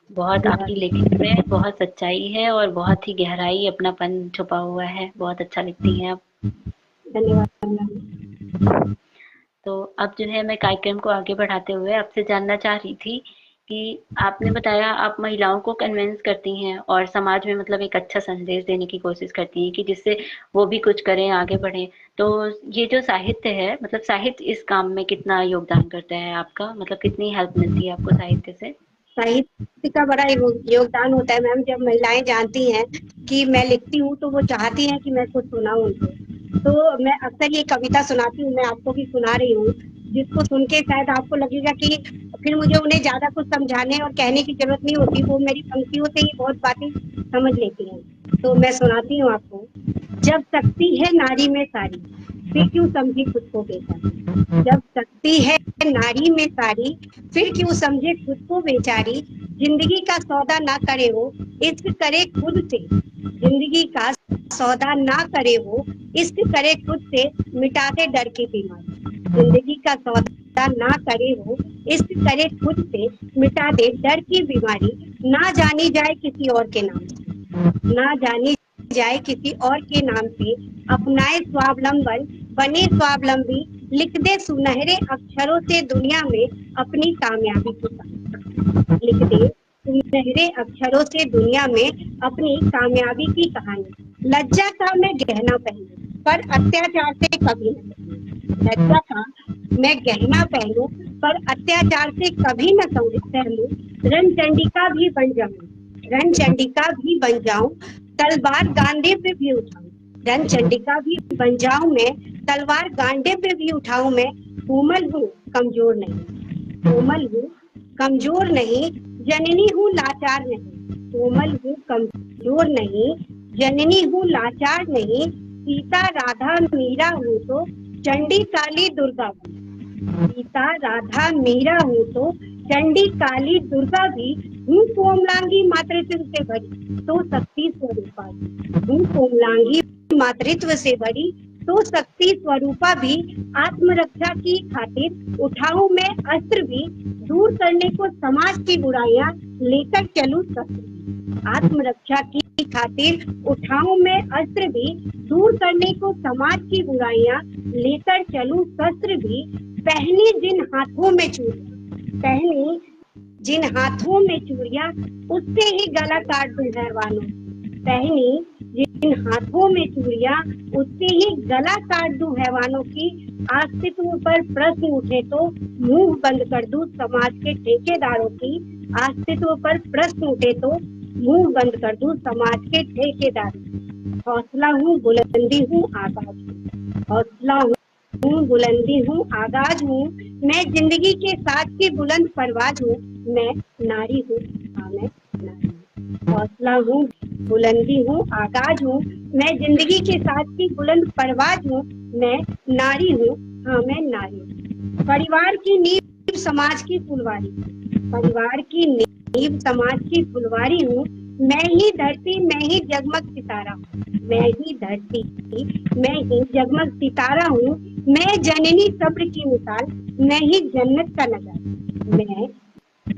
बहुत आपकी धन्यवाद। लेखनी में बहुत सच्चाई है और बहुत ही गहराई अपनापन छुपा हुआ है। बहुत अच्छा लिखती हैं आप। धन्यवाद मैम। तो अब जो है मैं कार्यक्रम को आगे बढ़ाते हुए आपसे जानना चाह रही थी कि आपने बताया आप महिलाओं को कन्विंस करती हैं और समाज में मतलब एक अच्छा संदेश देने की कोशिश करती हैं कि जिससे वो भी कुछ करें, आगे बढ़ें। तो ये जो साहित्य है, मतलब साहित्य इस काम में कितना योगदान करता है आपका? मतलब कितनी हेल्प मिलती है आपको साहित्य से? साहित्य का बड़ा योगदान होता है मैम। जब महिलाएं जानती हैं कि मैं लिखती हूँ तो वो चाहती हैं कि मैं कुछ सुनाऊं उनको। तो मैं अक्सर ये कविता सुनाती हूँ, मैं आपको भी सुना रही हूँ, जिसको सुन के शायद आपको लगेगा कि फिर मुझे उन्हें ज्यादा कुछ समझाने और कहने की जरूरत नहीं होती, वो मेरी पंक्तियों से ही बहुत बातें समझ लेती हैं। तो मैं सुनाती हूँ आपको। जब शक्ति है नारी में सारी, फिर क्यों समझे खुद को बेचारी। जब शक्ति है नारी में सारी, फिर क्यों समझे खुद को बेचारी। जिंदगी का सौदा ना करे वो, इश्क करे खुद से। जिंदगी का सौदा ना करे वो, इश्क करे खुद से, मिटा दे डर की बीमारी। जिंदगी का सौदा ना करे वो, इश्क करे खुद से, मिटा दे डर की बीमारी। ना जानी जाए किसी और के नाम से, ना जानी जाए किसी और के नाम से। अपनाए स्वावलंबन, बने स्वावलंबी, लिख दे सुनहरे अक्षरों से दुनिया में अपनी कामयाबी की कहानी। लिख दे सुनहरे अक्षरों से दुनिया में अपनी कामयाबी की कहानी। लज्जा का मैं गहना पहनूं, पर अत्याचार से कभी न सहूं। लज्जा का मैं गहना पहनूं, पर अत्याचार से कभी न सहूं। रणचंडिका भी बन जाऊं, रणचंडिका भी बन जाऊं, तलवार गांडे पे भी उठाऊं। रणचंडिका भी बन जाऊं मैं, तलवार गांडे पे भी उठाऊं मैं। कोमल हूँ कमजोर नहीं, कोमल हूँ कमजोर नहीं, जननी हूँ लाचार नहीं। कोमल हूँ कमजोर नहीं, जननी हूँ लाचार नहीं। सीता राधा मीरा हूँ तो चंडी काली दुर्गा हूँ। सीता राधा मीरा हूँ तो चंडी काली दुर्गा भी हूँ। कोमलांगी मातृत्व से भरी तो शक्ति स्वरूपा भी हूँ। कोमलांगी मातृत्व से भरी तो शक्ति स्वरूपा भी। आत्मरक्षा की खातिर उठाऊं मैं अस्त्र भी, दूर करने को समाज की बुराइयां लेकर चलूं शस्त्र भी। आत्मरक्षा की खातिर उठाऊं मैं अस्त्र भी, दूर करने को समाज की बुराइयां लेकर चलूं शस्त्र भी। पहनी जिन हाथों में चूड़ियां, पहनी जिन हाथों में चूड़ियां, उससे ही गला काट दूं हैवानों। पहनी जिन हाथों में चूड़ियां, उससे ही गला काट दूं हैवानों की। अस्तित्व पर प्रश्न उठे तो मुंह बंद कर दूं समाज के ठेकेदारों की। अस्तित्व पर प्रश्न उठे तो मुंह बंद कर दूं समाज के ठेकेदारों की। हौसला हूँ बुलंदी हूँ आगाज हूँ, हौसला हूँ बुलंदी हूँ आगाज हूँ। मैं जिंदगी के साथ की बुलंद परवाज हूँ, मैं नारी हूँ, हाँ मैं नारी हूँ। हौसला हूँ बुलंदी हूँ आगाज हूँ, मैं जिंदगी के साथ की बुलंद परवाज हूँ, मैं नारी हूँ, हाँ मैं नारी हूँ। परिवार की नींव समाज की फुलवारी, परिवार की नींव समाज की फुलवारी हूँ। मैं ही धरती मैं ही जगमग सितारा हूँ, मैं ही धरती मैं ही जगमग सितारा हूँ। मैं जननी सब्र की मिसाल, मैं ही जन्नत का नजारा। मैं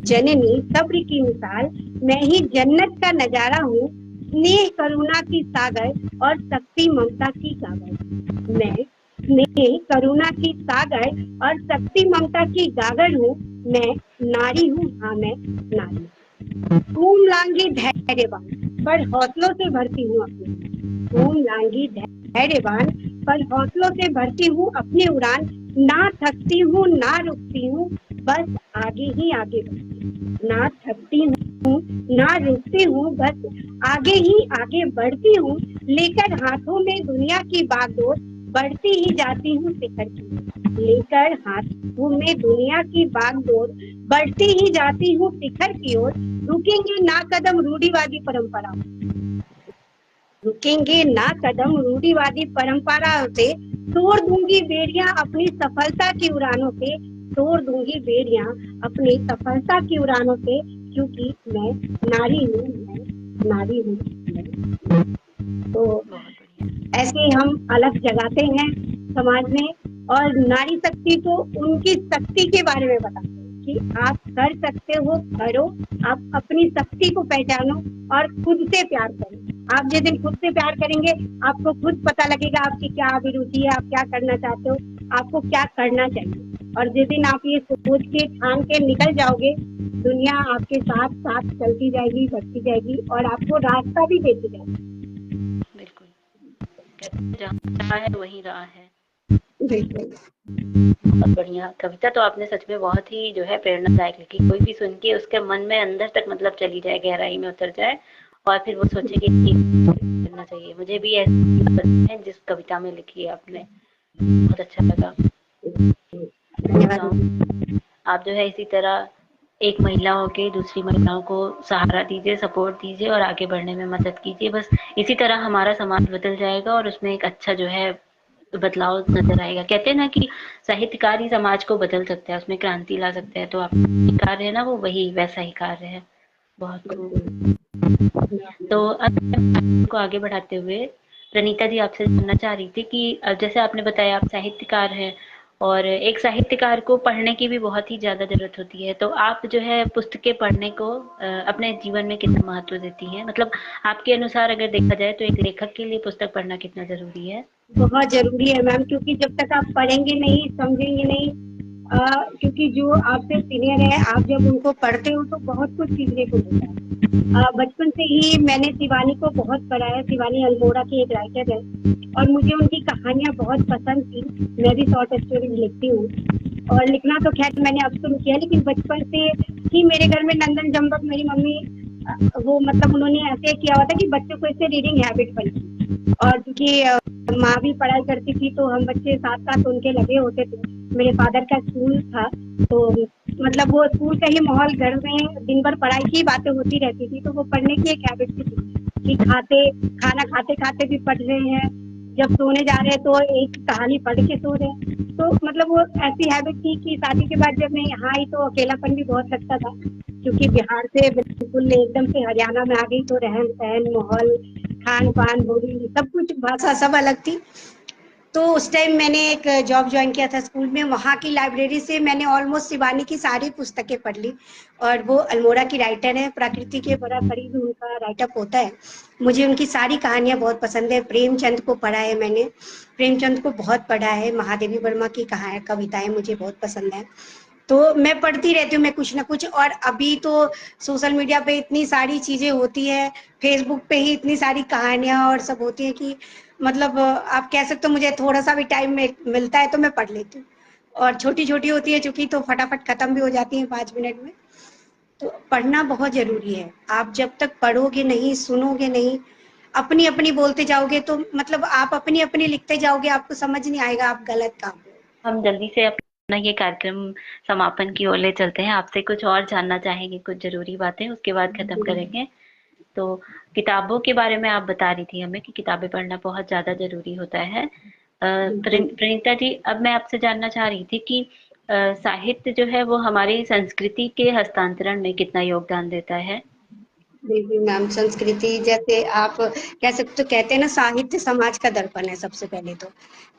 जननी सब्र की मिसाल, मैं ही जन्नत का नजारा हूँ। स्नेह करुणा की सागर और शक्ति ममता की गागर। मैं स्नेह करुणा की सागर और शक्ति ममता की गागर हूँ। मैं नारी हूँ, हाँ मैं नारी हूँ। घूम लांगी धैर्यवान, पर हौसलों से भरती हूँ अपनी। घूम लांगी धैर्यवान, पर हौसलों से भरती हूँ अपनी उड़ान। ना थकती हूँ ना रुकती हूँ, बस आगे ही आगे बढ़ती हूँ। ना थकती हूँ ना रुकती हूँ, बस आगे ही आगे बढ़ती हूँ। लेकर हाथों में दुनिया की बागडोर, बढ़ती ही जाती हूँ शिखर की ओर। लेकर हाथों में दुनिया की बागडोर, बढ़ती ही जाती हूँ शिखर की ओर। रुकेंगे ना कदम रूढ़िवादी परंपरा, रुकेंगे ना कदम रूढ़िवादी परंपरा से। तोड़ दूंगी बेड़ियां अपनी सफलता की उड़ानों से, तोड़ दूंगी बेड़ियां अपनी सफलता की उड़ानों से। क्योंकि मैं नारी हूँ, मैं नारी हूँ, मैं। तो ऐसे हम अलग जगाते हैं समाज में, और नारी शक्ति को उनकी शक्ति के बारे में बताते हैं कि आप कर सकते हो, करो। आप अपनी शक्ति को पहचानो और खुद से प्यार करो। आप जिस दिन खुद से प्यार करेंगे, आपको खुद पता लगेगा आपकी क्या अभिरुचि है, आप क्या करना चाहते हो। आपको क्या करना चाहिए। और जिस दिन आप ये सोच के ठान के निकल जाओगे, दुनिया आपके साथ साथ चलती जाएगी, बढ़ती जाएगी और आपको रास्ता भी देती जाएगी। बिल्कुल, कहते हैं जहाँ जहाँ है वहीं राह है। बिल्कुल। बहुत बढ़िया कविता तो आपने सच में बहुत ही जो है प्रेरणादायक लिखी। कोई भी सुन के उसके मन में अंदर तक मतलब चली जाए, गहराई में उतर जाए और फिर वो सोचे कि करना चाहिए। मुझे भी ऐसी है जिस कविता में लिखी है आपने, बहुत अच्छा लगा। धन्यवाद। आप जो है इसी तरह एक महिला होके दूसरी महिलाओं को सहारा दीजिए, सपोर्ट दीजिए और आगे बढ़ने में मदद कीजिए। बस इसी तरह हमारा समाज बदल जाएगा और उसमें एक अच्छा जो है बदलाव नजर आएगा। कहते हैं ना कि साहित्यकार ही समाज को बदल सकता है, उसमें क्रांति ला सकता है। तो आपका कार्य है ना, वो वही वैसा ही कार्य है। बहुत खूब। तो अब को आगे बढ़ाते हुए प्रणीता जी आपसे जानना चाह रही थी कि जैसे आपने बताया आप साहित्यकार हैं और एक साहित्यकार को पढ़ने की भी बहुत ही ज़्यादा ज़रूरत होती है। तो आप जो है पुस्तकें पढ़ने को अपने जीवन में कितना महत्व देती हैं? मतलब आपके अनुसार अगर देखा जाए तो एक लेखक के लिए पुस्तक पढ़ना कितना ज़रूरी है? बहुत जरूरी है मैम, क्योंकि जब तक आप पढ़ेंगे नहीं, समझेंगे नहीं, क्योंकि जो आपसे सीनियर है, आप जब उनको पढ़ते हो तो बहुत कुछ सीखने को मिलता है। बचपन से ही मैंने शिवानी को बहुत पढ़ा है। शिवानी अल्मोड़ा की एक राइटर है और मुझे उनकी कहानियां बहुत पसंद थी। मैं भी शॉर्ट स्टोरीज लिखती हूँ और लिखना तो खैर मैंने अब शुरू किया, लेकिन बचपन से ही मेरे घर में नंदन जम्बक मेरी मम्मी वो मतलब उन्होंने ऐसे किया हुआ था कि बच्चों को इससे रीडिंग हैबिट बनी। और क्योंकि माँ भी पढ़ाई करती थी तो हम बच्चे साथ साथ उनके लगे होते थे। मेरे फादर का स्कूल था तो मतलब वो स्कूल का ही माहौल, घर में दिन भर पढ़ाई की बातें होती रहती थी, तो वो पढ़ने की एक हैबिट थी कि खाना खाते खाते भी पढ़ रहे हैं, जब सोने जा रहे हैं तो एक कहानी पढ़ के सो रहे हैं। तो मतलब वो ऐसी हैबिट थी कि शादी के बाद जब मैं यहाँ आई तो अकेलापन भी बहुत लगता था, क्योंकि बिहार से बिल्कुल एकदम से हरियाणा में आ गई तो रहन सहन, माहौल, खान पान, बोली, सब कुछ, भाषा सब अलग थी। तो उस टाइम मैंने एक जॉब ज्वाइन किया था स्कूल में, वहाँ की लाइब्रेरी से मैंने ऑलमोस्ट शिवानी की सारी पुस्तकें पढ़ ली। और वो अल्मोड़ा की राइटर है, प्रकृति के बड़ा करीब उनका राइटअप होता है। मुझे उनकी सारी कहानियां बहुत पसंद है। प्रेमचंद को पढ़ा है मैंने, प्रेमचंद को बहुत पढ़ा है। महादेवी वर्मा की कविताएं मुझे बहुत पसंद है। तो मैं पढ़ती रहती हूँ मैं कुछ ना कुछ। और अभी तो सोशल मीडिया पे इतनी सारी चीजें होती है, फेसबुक पे ही इतनी सारी कहानियां और सब होती है कि मतलब आप कह सकते हो मुझे थोड़ा सा भी टाइम मिलता है तो मैं पढ़ लेती हूँ। और छोटी छोटी होती है चूंकि तो फटाफट खत्म भी हो जाती है 5 मिनट में। तो पढ़ना बहुत जरूरी है। आप जब तक पढ़ोगे नहीं, सुनोगे नहीं, अपनी अपनी बोलते जाओगे तो मतलब आप अपनी अपनी लिखते जाओगे, आपको समझ नहीं आएगा आप गलत काम कर। हम जल्दी से अपना ये कार्यक्रम समापन की ओर ले चलते हैं। आपसे कुछ और जानना चाहेंगे, कुछ ज़रूरी बातें, उसके बाद खत्म करेंगे। तो किताबों के बारे में आप बता रही थी हमें कि किताबें पढ़ना बहुत ज़्यादा ज़रूरी होता है। प्रणीता जी, अब मैं आपसे जानना चाह रही थी कि साहित्य जो है वो हमारी संस्कृति के हस्तांतरण में कितना योगदान देता है? जी मैम, संस्कृति जैसे आप कह सकते हो, कहते हैं ना साहित्य समाज का दर्पण है। सबसे पहले तो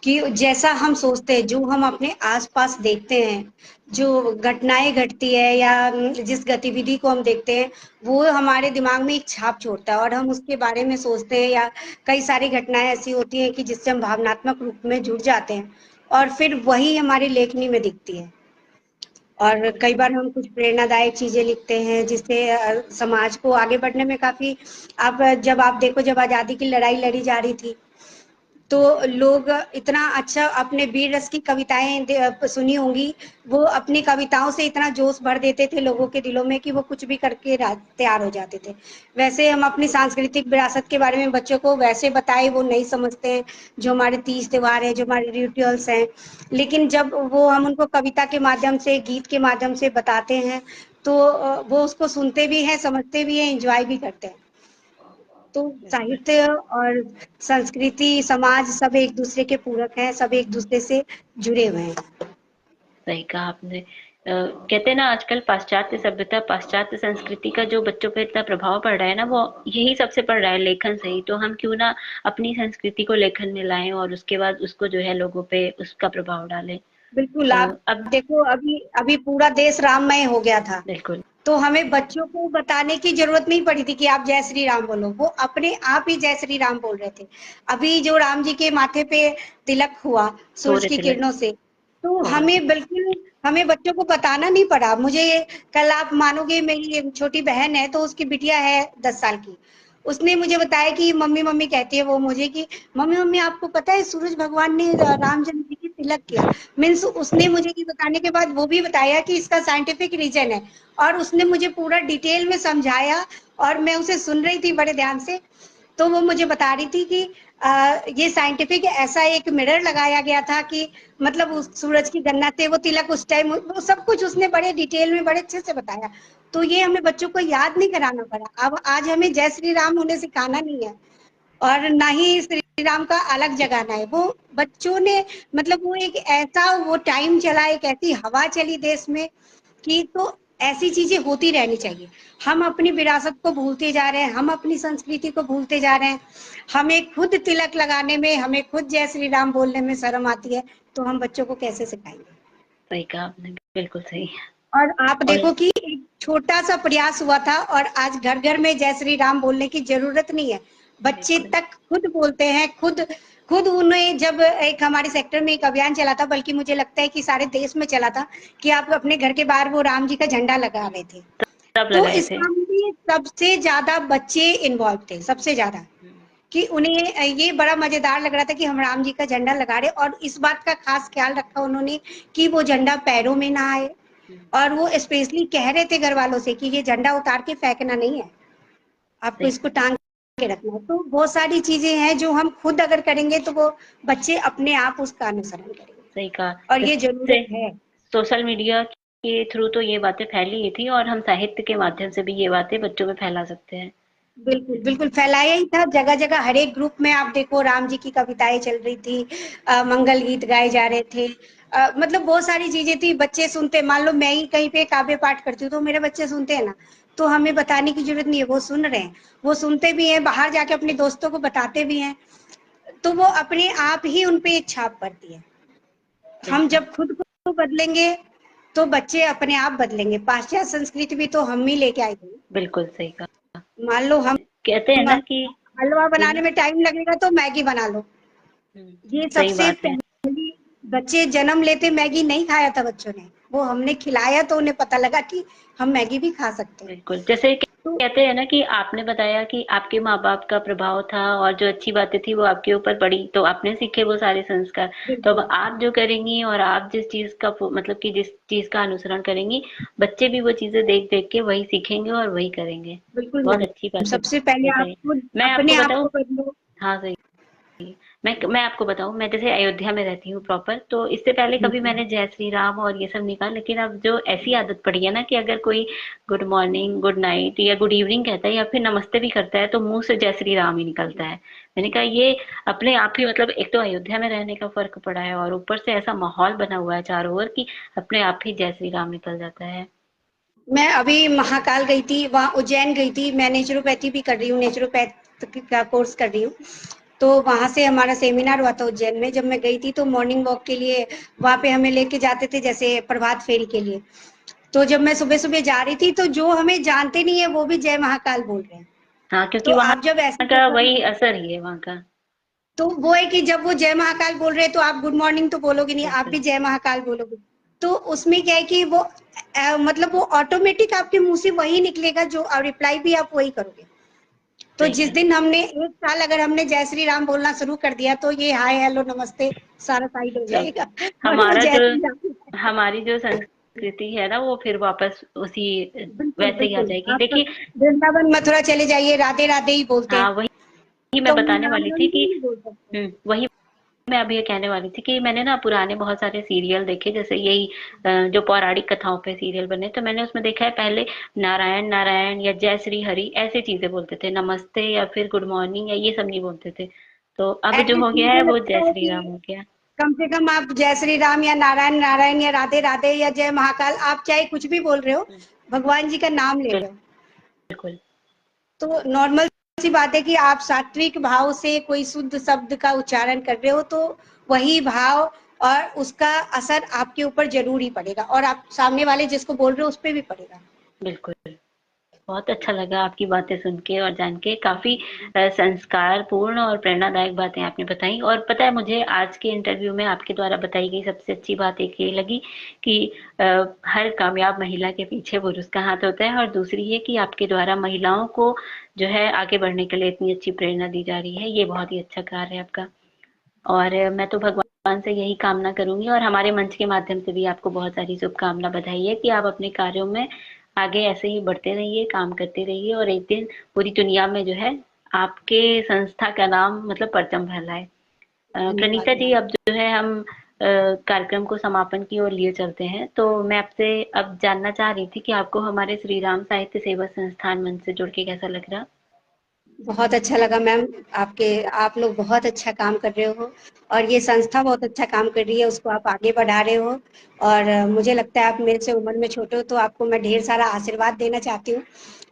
कि जैसा हम सोचते हैं, जो हम अपने आसपास देखते हैं, जो घटनाएं घटती है या जिस गतिविधि को हम देखते हैं, वो हमारे दिमाग में एक छाप छोड़ता है और हम उसके बारे में सोचते हैं। या कई सारी घटनाएं ऐसी होती हैं कि जिससे हम भावनात्मक रूप में जुड़ जाते हैं और फिर वही हमारी लेखनी में दिखती है। और कई बार हम कुछ प्रेरणादायक चीजें लिखते हैं जिससे समाज को आगे बढ़ने में काफी। आप जब आप देखो, जब आजादी की लड़ाई लड़ी जा रही थी तो लोग इतना अच्छा, अपने वीर रस की कविताएं सुनी होंगी, वो अपनी कविताओं से इतना जोश भर देते थे लोगों के दिलों में कि वो कुछ भी करके तैयार हो जाते थे। वैसे हम अपनी सांस्कृतिक विरासत के बारे में बच्चों को वैसे बताए वो नहीं समझते हैं, जो हमारे तीज त्योहार है, जो हमारे रिचुअल्स हैं। लेकिन जब वो हम उनको कविता के माध्यम से, गीत के माध्यम से बताते हैं तो वो उसको सुनते भी हैं, समझते भी हैं, एंजॉय भी करते हैं। तो साहित्य और संस्कृति, समाज सब एक दूसरे के पूरक हैं, सब एक दूसरे से जुड़े हुए हैं। सही कहा आपने। कहते हैं ना आजकल पाश्चात्य सभ्यता, पाश्चात्य संस्कृति का जो बच्चों पे इतना प्रभाव पड़ रहा है ना, वो यही सबसे पड़ रहा है, लेखन से ही। तो हम क्यों ना अपनी संस्कृति को लेखन में लाएं और उसके बाद उसको जो है लोगों पे उसका प्रभाव डालें। बिल्कुल। आप अब देखो, अभी अभी पूरा देश राममय हो गया था, बिल्कुल, तो हमें बच्चों को बताने की जरूरत नहीं पड़ी थी कि आप जय श्री राम बोलो, वो अपने आप ही जय श्री राम बोल रहे थे। अभी जो राम जी के माथे पे तिलक हुआ सूरज सूर्य की तिलक, किरणों से, तो बहुत हमें बच्चों को बताना नहीं पड़ा। मुझे कल आप मानोगे, मेरी एक छोटी बहन है, तो उसकी बिटिया है 10 साल की। उसने मुझे बताया कि मम्मी मम्मी कहती है वो मुझे कि मम्मी मम्मी आपको पता है सूरज भगवान ने रामचंद्र जी की तिलक किया। मीन्स उसने मुझे ये बताने के बाद वो भी बताया कि इसका साइंटिफिक रीजन है, और उसने मुझे पूरा डिटेल में समझाया, और मैं उसे सुन रही थी बड़े ध्यान से। तो वो मुझे बता रही थी कि ये साइंटिफिक ऐसा एक मिरर लगाया गया था कि मतलब उस सूरज की गन्ना से वो तिलक उस टाइम, वो सब कुछ उसने बड़े डिटेल में बड़े अच्छे से बताया। तो ये हमें बच्चों को याद नहीं कराना पड़ा। अब आज हमें जय श्री राम उन्हें सिखाना नहीं है, और ना ही श्री राम का अलग जगाना है। वो बच्चों ने मतलब वो एक ऐसा वो टाइम चला, एक ऐसी हवा चली देश में कि तो ऐसी चीजें होती रहनी चाहिए। हम अपनी विरासत को भूलते जा रहे हैं, हम अपनी संस्कृति को भूलते जा रहे हैं। हमें खुद तिलक लगाने में, हमें खुद जय श्री राम बोलने में शर्म आती है, तो हम बच्चों को कैसे सिखाएंगे। सही कहा आपने, बिल्कुल सही। और आप और देखो कि एक छोटा सा प्रयास हुआ था, और आज घर घर में जय श्री राम बोलने की जरूरत नहीं है। बच्चे बिल्कुल तक खुद बोलते हैं, खुद खुद उन्हें, जब एक हमारे सेक्टर में एक अभियान चला था, बल्कि मुझे लगता है कि सारे देश में चला था, कि आप अपने घर के बाहर वो राम जी का झंडा लगा रहे थे। सब तो लगाए इस थे। काम में सबसे ज्यादा बच्चे इन्वॉल्व थे, सबसे ज्यादा। कि उन्हें ये बड़ा मजेदार लग रहा था कि हम राम जी का झंडा लगा रहे, और इस बात का खास ख्याल रखा उन्होंने कि वो झंडा पैरों में ना आए। और वो स्पेशली कह रहे थे घर वालों से कि ये झंडा उतार के फेंकना नहीं है, आपको सही इसको टांग के रखना है। तो बहुत सारी चीजें हैं जो हम खुद अगर करेंगे तो वो बच्चे अपने आप उसका अनुसरण करेंगे, सही कहा। और ये जैसे जरूरत है। सोशल मीडिया के थ्रू तो ये बातें फैली ही थी, और हम साहित्य के माध्यम से भी ये बातें बच्चों में फैला सकते हैं। बिल्कुल बिल्कुल फैलाया ही था, जगह जगह हर एक ग्रुप में आप देखो राम जी की कविताएं चल रही थी, मंगल गीत गाए जा रहे थे। मतलब बहुत सारी चीजें थी, बच्चे सुनते। मान लो मैं ही कहीं पे काव्य पाठ करती हूँ तो मेरे बच्चे सुनते हैं ना, तो हमें बताने की जरूरत नहीं है, वो सुन रहे हैं, वो सुनते भी हैं, बाहर जाके अपने दोस्तों को बताते भी हैं। तो वो अपने आप ही उनपे एक छाप पड़ती है। हम बिल्कुल जब खुद को बदलेंगे तो बच्चे अपने आप बदलेंगे। पाश्चात्य संस्कृति भी तो हम ही लेके आए थे। बिल्कुल सही कहा। मान लो हम कहते हैं ना कि हलवा बनाने बोलिए। में टाइम लगेगा तो मैगी बना लो। ये सही सबसे बात है। पहली, बच्चे जन्म लेते मैगी नहीं खाया था बच्चों ने, वो हमने खिलाया तो उन्हें पता लगा कि हम मैगी भी खा सकते हैं। बिल्कुल, जैसे तो कहते हैं ना कि आपने बताया कि आपके माँ बाप का प्रभाव था, और जो अच्छी बातें थी वो आपके ऊपर पड़ी, तो आपने सीखे वो सारे संस्कार। तो अब बिल्कुल आप जो करेंगी, और आप जिस चीज का मतलब कि जिस चीज का अनुसरण करेंगी, बच्चे भी वो चीजें देख देख के वही सीखेंगे और वही करेंगे। बिल्कुल बहुत अच्छी मैम, बात है, सबसे पहले ये आप सही। खुद मैं अपने आपको आप बताऊं। को बदलो। हाँ सही। मैं आपको बताऊं, मैं जैसे अयोध्या में रहती हूँ प्रॉपर, तो इससे पहले कभी मैंने जय श्री राम और ये सब नहीं कहा, लेकिन अब जो ऐसी आदत पड़ी है ना कि अगर कोई गुड मॉर्निंग, गुड नाइट या गुड इवनिंग कहता है, या फिर नमस्ते भी करता है, तो मुंह से जय श्री राम ही निकलता है। मैंने कहा ये अपने आप ही, मतलब एक तो अयोध्या में रहने का फर्क पड़ा है, और ऊपर से ऐसा माहौल बना हुआ है चारों ओर कि अपने आप ही जय श्री राम निकल जाता है। मैं अभी महाकाल गई थी, वहाँ उज्जैन गई थी। मैं नेचुरोपैथी भी कर रही हूँ, नेचुरोपैथ का कोर्स कर रही हूँ। तो वहां से हमारा सेमिनार हुआ था उज्जैन में। जब मैं गई थी तो मॉर्निंग वॉक के लिए वहां पे हमें लेके जाते थे, जैसे प्रभात फेरी के लिए। तो जब मैं सुबह सुबह जा रही थी तो जो हमें जानते नहीं है वो भी जय महाकाल बोल रहे हैं। हाँ, तो क्योंकि वहां आप जब ऐसे का सफर वही में, असर ही है वहां का। तो वो है कि जब वो जय महाकाल बोल रहे हैं तो आप गुड मॉर्निंग तो बोलोगे नहीं, आप भी बिल्कुल जय महाकाल बोलोगे। तो उसमें क्या है कि वो मतलब वो ऑटोमेटिक आपके मुंह से वही निकलेगा, जो रिप्लाई भी आप वही करोगे। तो सही जिस कहा। दिन हमने 1 साल अगर हमने जय श्री राम बोलना शुरू कर दिया तो ये हाय हेलो नमस्ते सारा साइड हो सब जाएगा। और वो हमारा जय जो श्री राम। हमारी जो संस्कृति है ना, वो फिर वापस उसी बिल्कुल वैसे ही आ बिल्कुल, जाएगी, आप देखिए। वृंदावन मथुरा चले जाइए, राधे राधे ही बोलते हाँ, हैं। वही मैं तो बताने राम वाली राम थी भी कि नहीं बोल सकते। वही मैं अभी ये कहने वाली थी कि मैंने ना पुराने बहुत सारे सीरियल देखे, जैसे यही जो पौराणिक कथाओं पे सीरियल बने, तो मैंने उसमें देखा है पहले नारायण नारायण या जय श्री हरि ऐसे चीजें बोलते थे, नमस्ते या फिर गुड मॉर्निंग या ये सब नहीं बोलते थे। तो अब जो हो एटलीस्ट गया है मुझे वो लगता जय है श्री राम कि हो गया। कम से कम आप जय श्री राम या नारायण नारायण या राधे राधे या जय महाकाल, आप चाहे कुछ भी बोल रहे हो, भगवान जी का नाम ले रहे हो। बिल्कुल तो नॉर्मल सी बात है कि आप सात्विक भाव से कोई शुद्ध शब्द का उच्चारण कर रहे हो, तो वही भाव और उसका असर आपके ऊपर जरूर ही पड़ेगा, और आप सामने वाले जिसको बोल रहे हो उस पर भी पड़ेगा। बिल्कुल। बहुत अच्छा लगा आपकी बातें सुन के और जान के। काफी संस्कारपूर्ण और प्रेरणादायक बातें आपने बताई। और पता है, मुझे आज के इंटरव्यू में आपके द्वारा बताई गई सबसे अच्छी बात एक ये लगी कि अ, हर कामयाब महिला के पीछे पुरुष का हाथ होता है, और दूसरी ये कि आपके द्वारा महिलाओं को जो है आगे बढ़ने के लिए इतनी अच्छी प्रेरणा दी जा रही है। ये बहुत ही अच्छा कार्य है आपका। और मैं तो भगवान से यही कामना करूंगी, और हमारे मंच के माध्यम से भी आपको बहुत सारी शुभकामना, बधाई है कि आप अपने कार्यों में आगे ऐसे ही बढ़ते रहिए, काम करते रहिए, और एक दिन पूरी दुनिया में जो है आपके संस्था का नाम मतलब परचम फहराए। धन्यवाद प्रणीता जी, मैम। अब जो है हम कार्यक्रम को समापन की ओर लिए चलते हैं। तो मैं आपसे अब जानना चाह रही थी कि आपको हमारे श्री राम साहित्य सेवा संस्थान मंच से जुड़ के कैसा लग रहा? बहुत अच्छा लगा मैम। आप लोग बहुत अच्छा काम कर रहे हो, और ये संस्था बहुत अच्छा काम कर रही है, उसको आप आगे बढ़ा रहे हो। और मुझे लगता है आप मेरे से उम्र में छोटे हो, तो आपको मैं ढेर सारा आशीर्वाद देना चाहती हूँ।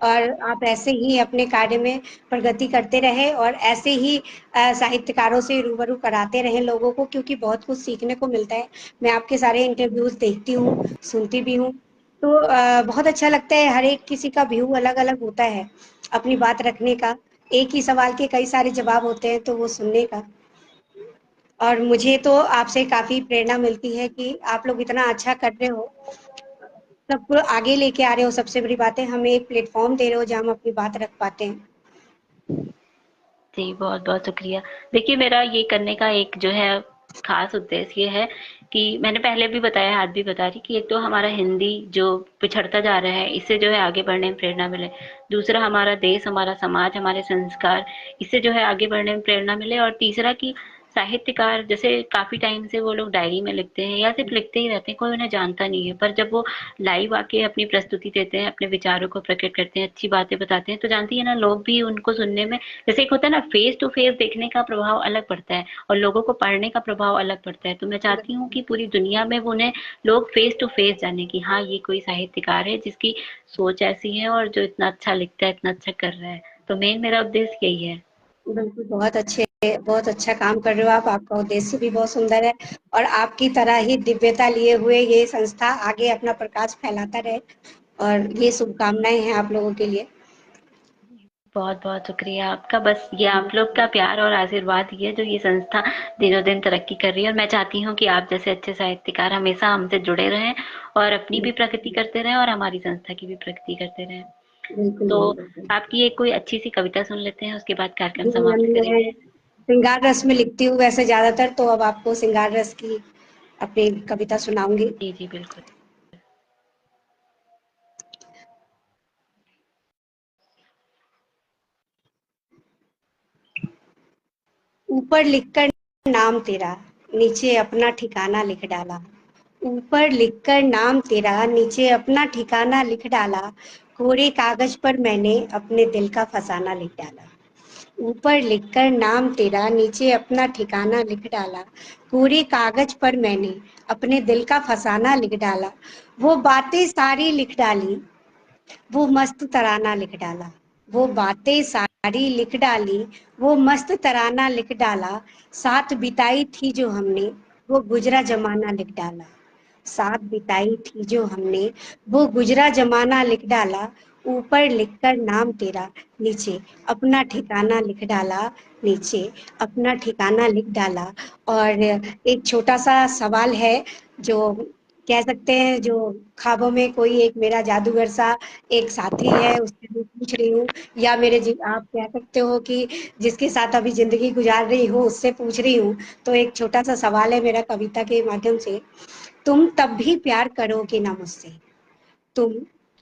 और आप ऐसे ही अपने कार्य में प्रगति करते रहे, और ऐसे ही साहित्यकारों से रूबरू कराते रहें लोगों को, क्योंकि बहुत कुछ सीखने को मिलता है। मैं आपके सारे इंटरव्यूज देखती हूँ, सुनती भी हूँ। तो बहुत अच्छा लगता है। हर एक किसी का व्यू अलग अलग होता है अपनी बात रखने का। एक ही सवाल के कई सारे जवाब होते हैं, तो वो सुनने का। और मुझे तो आपसे काफ़ी प्रेरणा मिलती है कि आप लोग इतना अच्छा कर रहे हो, सबको आगे लेके आ रहे हो। सबसे बड़ी बात है, हमें एक प्लेटफ़ॉर्म दे रहे हो जहाँ हम अपनी बात रख पाते हैं। जी, बहुत-बहुत शुक्रिया। देखिए, मेरा ये करने का एक जो है ख़ास उद्देश्य ये है कि मैंने पहले भी बताया, आज भी बता रही कि एक तो हमारा हिंदी जो पिछड़ता जा रहा है, इससे जो है आगे बढ़ने में प्रेरणा मिले। दूसरा, हमारा देश, हमारा समाज, हमारे संस्कार, इससे जो है आगे बढ़ने में प्रेरणा मिले। और तीसरा कि साहित्यकार जैसे काफ़ी टाइम से वो लोग डायरी में लिखते हैं या सिर्फ़ लिखते ही रहते हैं, कोई उन्हें जानता नहीं है। पर जब वो लाइव आके अपनी प्रस्तुति देते हैं, अपने विचारों को प्रकट करते हैं, अच्छी बातें बताते हैं, तो जानती है ना, लोग भी उनको सुनने में, जैसे एक होता है ना, फेस टू फेस देखने का प्रभाव अलग पड़ता है और लोगों को पढ़ने का प्रभाव अलग पड़ता है। तो मैं चाहती हूँ कि पूरी दुनिया में वो उन्हें लोग फेस टू फेस जाने कि हाँ, ये कोई साहित्यकार है जिसकी सोच ऐसी है और जो इतना अच्छा लिखता है, इतना अच्छा कर रहा है। तो मेन मेरा उद्देश्य यही है। बिल्कुल, बहुत अच्छा काम कर रहे हो आप। आपका उद्देश्य भी बहुत सुंदर है, और आपकी तरह ही दिव्यता लिए हुए ये संस्था आगे अपना प्रकाश फैलाता रहे, और ये शुभकामनाएँ हैं आप लोगों के लिए। बहुत बहुत शुक्रिया आपका। बस ये आप लोग का प्यार और आशीर्वाद ही है जो ये संस्था दिनों दिन तरक्की कर रही है। और मैं चाहती हूँ कि आप जैसे अच्छे साहित्यकार हमेशा हमसे जुड़े रहें और अपनी भी प्रगति करते रहें और हमारी संस्था की भी प्रगति करते रहें। बिल्कुल तो मैम, बिल्कुल। आपकी एक कोई अच्छी सी कविता सुन लेते हैं, उसके बाद कार्यक्रम जी मैम, समाप्त मैं करेंगे। श्रृंगार रस में लिखती हूँ वैसे ज़्यादातर, तो अब आपको श्रृंगार रस की अपनी कविता सुनाऊँगी। जी जी बिल्कुल। ऊपर लिखकर नाम तेरा, नीचे अपना ठिकाना लिख डाला। ऊपर लिखकर नाम तेरा, नीचे अपना ठिकाना लिख डाला। कोरे कागज पर मैंने अपने दिल का फसाना लिख डाला। ऊपर लिखकर नाम तेरा, नीचे अपना ठिकाना लिख डाला। कोरे कागज पर मैंने अपने दिल का फसाना लिख डाला। वो बातें सारी लिख डाली, वो मस्त तराना लिख डाला। वो बातें सारी लिख डाली, वो मस्त तराना लिख डाला। साथ बिताई थी जो हमने, वो गुजरा जमाना लिख डाला। साथ बिताई थी जो हमने, वो गुजरा जमाना लिख डाला। ऊपर लिखकर नाम तेरा, नीचे अपना ठिकाना लिख डाला। नीचे अपना ठिकाना लिख डाला। और एक छोटा सा सवाल है, जो कह सकते हैं, जो ख्वाबों में कोई एक मेरा जादूगर सा एक साथी है, उससे मैं पूछ रही हूँ, या आप कह सकते हो कि जिसके साथ अभी जिंदगी गुजार रही हूँ उससे पूछ रही हूँ। तो एक छोटा सा सवाल है मेरा कविता के माध्यम से। तुम तब भी प्यार करोगे ना मुझसे, तुम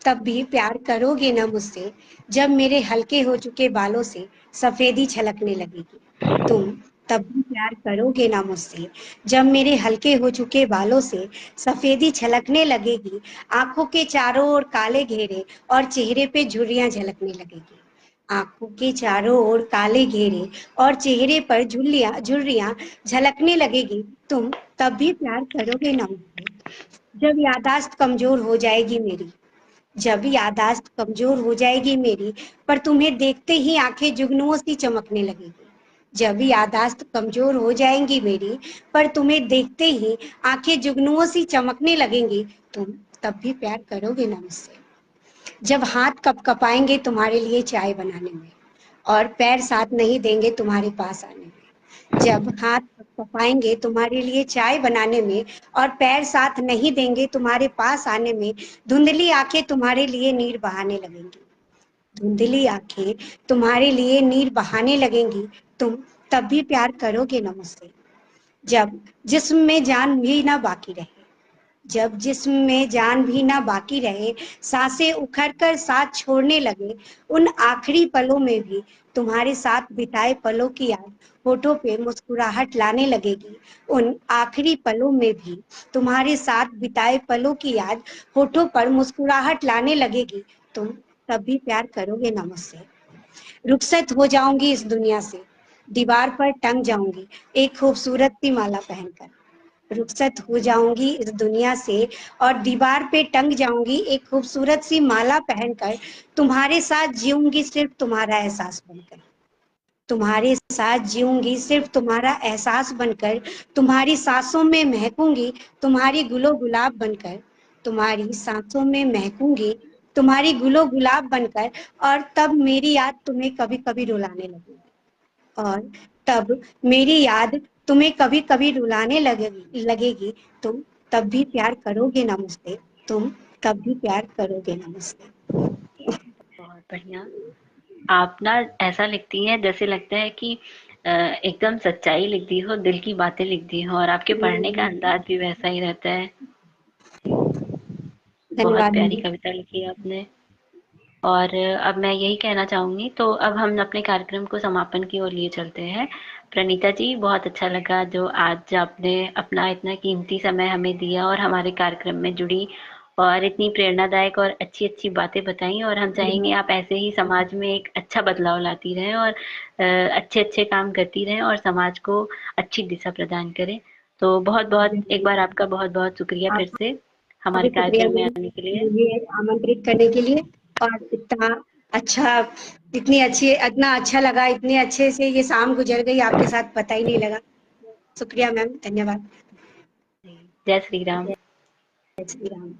तब भी प्यार करोगे ना मुझसे, जब मेरे हल्के हो चुके बालों से सफेदी छलकने लगेगी। तुम तब भी प्यार करोगे ना मुझसे, जब मेरे हल्के हो चुके बालों से सफेदी छलकने लगेगी। आंखों के चारों ओर काले घेरे और चेहरे पे झुर्रियां झलकने लगेगी। आंखों के चारों ओर काले घेरे और चेहरे पर झुर्रियां झुर्रियां झलकने लगेगी। तुम तब भी प्यार करोगे ना मुझसे, जब याददाश्त कमजोर हो जाएगी मेरी, जब याददाश्त कमजोर हो जाएगी मेरी, पर तुम्हें देखते ही आंखें जुगनुओं सी चमकने लगेगी। जब याददाश्त कमजोर हो जाएंगी मेरी, पर तुम्हें देखते ही आंखें जुगनुओं सी चमकने लगेंगी। तुम तब भी प्यार करोगे ना मुझसे। जब हाथ कपकपाएंगे तुम्हारे लिए चाय बनाने में और पैर साथ नहीं देंगे तुम्हारे पास आने में। जब हाथ कपकपाएंगे तुम्हारे लिए चाय बनाने में और पैर साथ नहीं देंगे तुम्हारे पास आने में, धुंधली आंखें तुम्हारे लिए नीर बहाने लगेंगी। धुंधली आंखें तुम्हारे लिए नीर बहाने लगेंगी, तुम तब भी प्यार करोगे ना मुझसे। जब जिस्म में जान भी ना बाकी रहे, जब जिस्म में जान भी ना बाकी रहे, सांसें उखड़ कर साथ छोड़ने लगे, उन आखिरी पलों में भी तुम्हारे साथ बिताए पलों की याद होठों पे मुस्कुराहट लाने लगेगी। उन आखिरी पलों में भी तुम्हारे साथ बिताए पलों की याद होठों पर मुस्कुराहट लाने लगेगी, तुम तब भी प्यार करोगे ना मुझसे। रुखसत हो जाऊंगी इस दुनिया से, दीवार पर टंग जाऊंगी एक खूबसूरत सी माला पहनकर। रुखसत हो जाऊंगी इस दुनिया से और दीवार पे टंग जाऊंगी एक खूबसूरत सी माला पहनकर, तुम्हारे साथ जीऊंगी सिर्फ तुम्हारा एहसास बनकर। तुम्हारे साथ जीऊंगी सिर्फ तुम्हारा एहसास बनकर, तुम्हारी सांसों में महकूंगी तुम्हारी गुलो गुलाब बनकर। तुम्हारी सांसों में महकूंगी तुम्हारी गुलो गुलाब बनकर, और तब मेरी याद तुम्हें कभी कभी रुलाने लगेगी। और तब मेरी याद तुम्हें कभी कभी रुलाने लगेगी, तुम तब भी प्यार करोगे ना मुझसे। तुम तब भी प्यार करोगे ना मुझसे। बहुत बढ़िया। आप ना ऐसा लिखती हैं जैसे लगता है कि एकदम सच्चाई लिख दी हो, दिल की बातें लिख दी हो, और आपके पढ़ने का अंदाज भी वैसा ही रहता है। बहुत धन्यवाद प्यारी दीदी। कविता लिखी है आपने। और अब मैं यही कहना चाहूंगी, तो अब हम अपने कार्यक्रम को समापन की ओर लिए चलते हैं। प्रणीता जी, बहुत अच्छा लगा जो आज आपने अपना इतना कीमती समय हमें दिया और हमारे कार्यक्रम में जुड़ी और इतनी प्रेरणादायक और अच्छी अच्छी बातें बताई। और हम चाहेंगे आप ऐसे ही समाज में एक अच्छा बदलाव लाती रहें और अच्छे अच्छे काम करती रहें और समाज को अच्छी दिशा प्रदान करें। तो बहुत बहुत एक बार आपका बहुत बहुत शुक्रिया फिर आपका से हमारे भी शुक्रिया कार्यक्रम में दीदी, आने के लिए। मुझे आमंत्रित करने के लिए। और अच्छा इतनी अच्छी इतना अच्छा लगा, इतने अच्छे से ये शाम गुजर गई आपके साथ पता ही नहीं लगा। शुक्रिया मैम, धन्यवाद। जय श्री राम। जय श्री राम।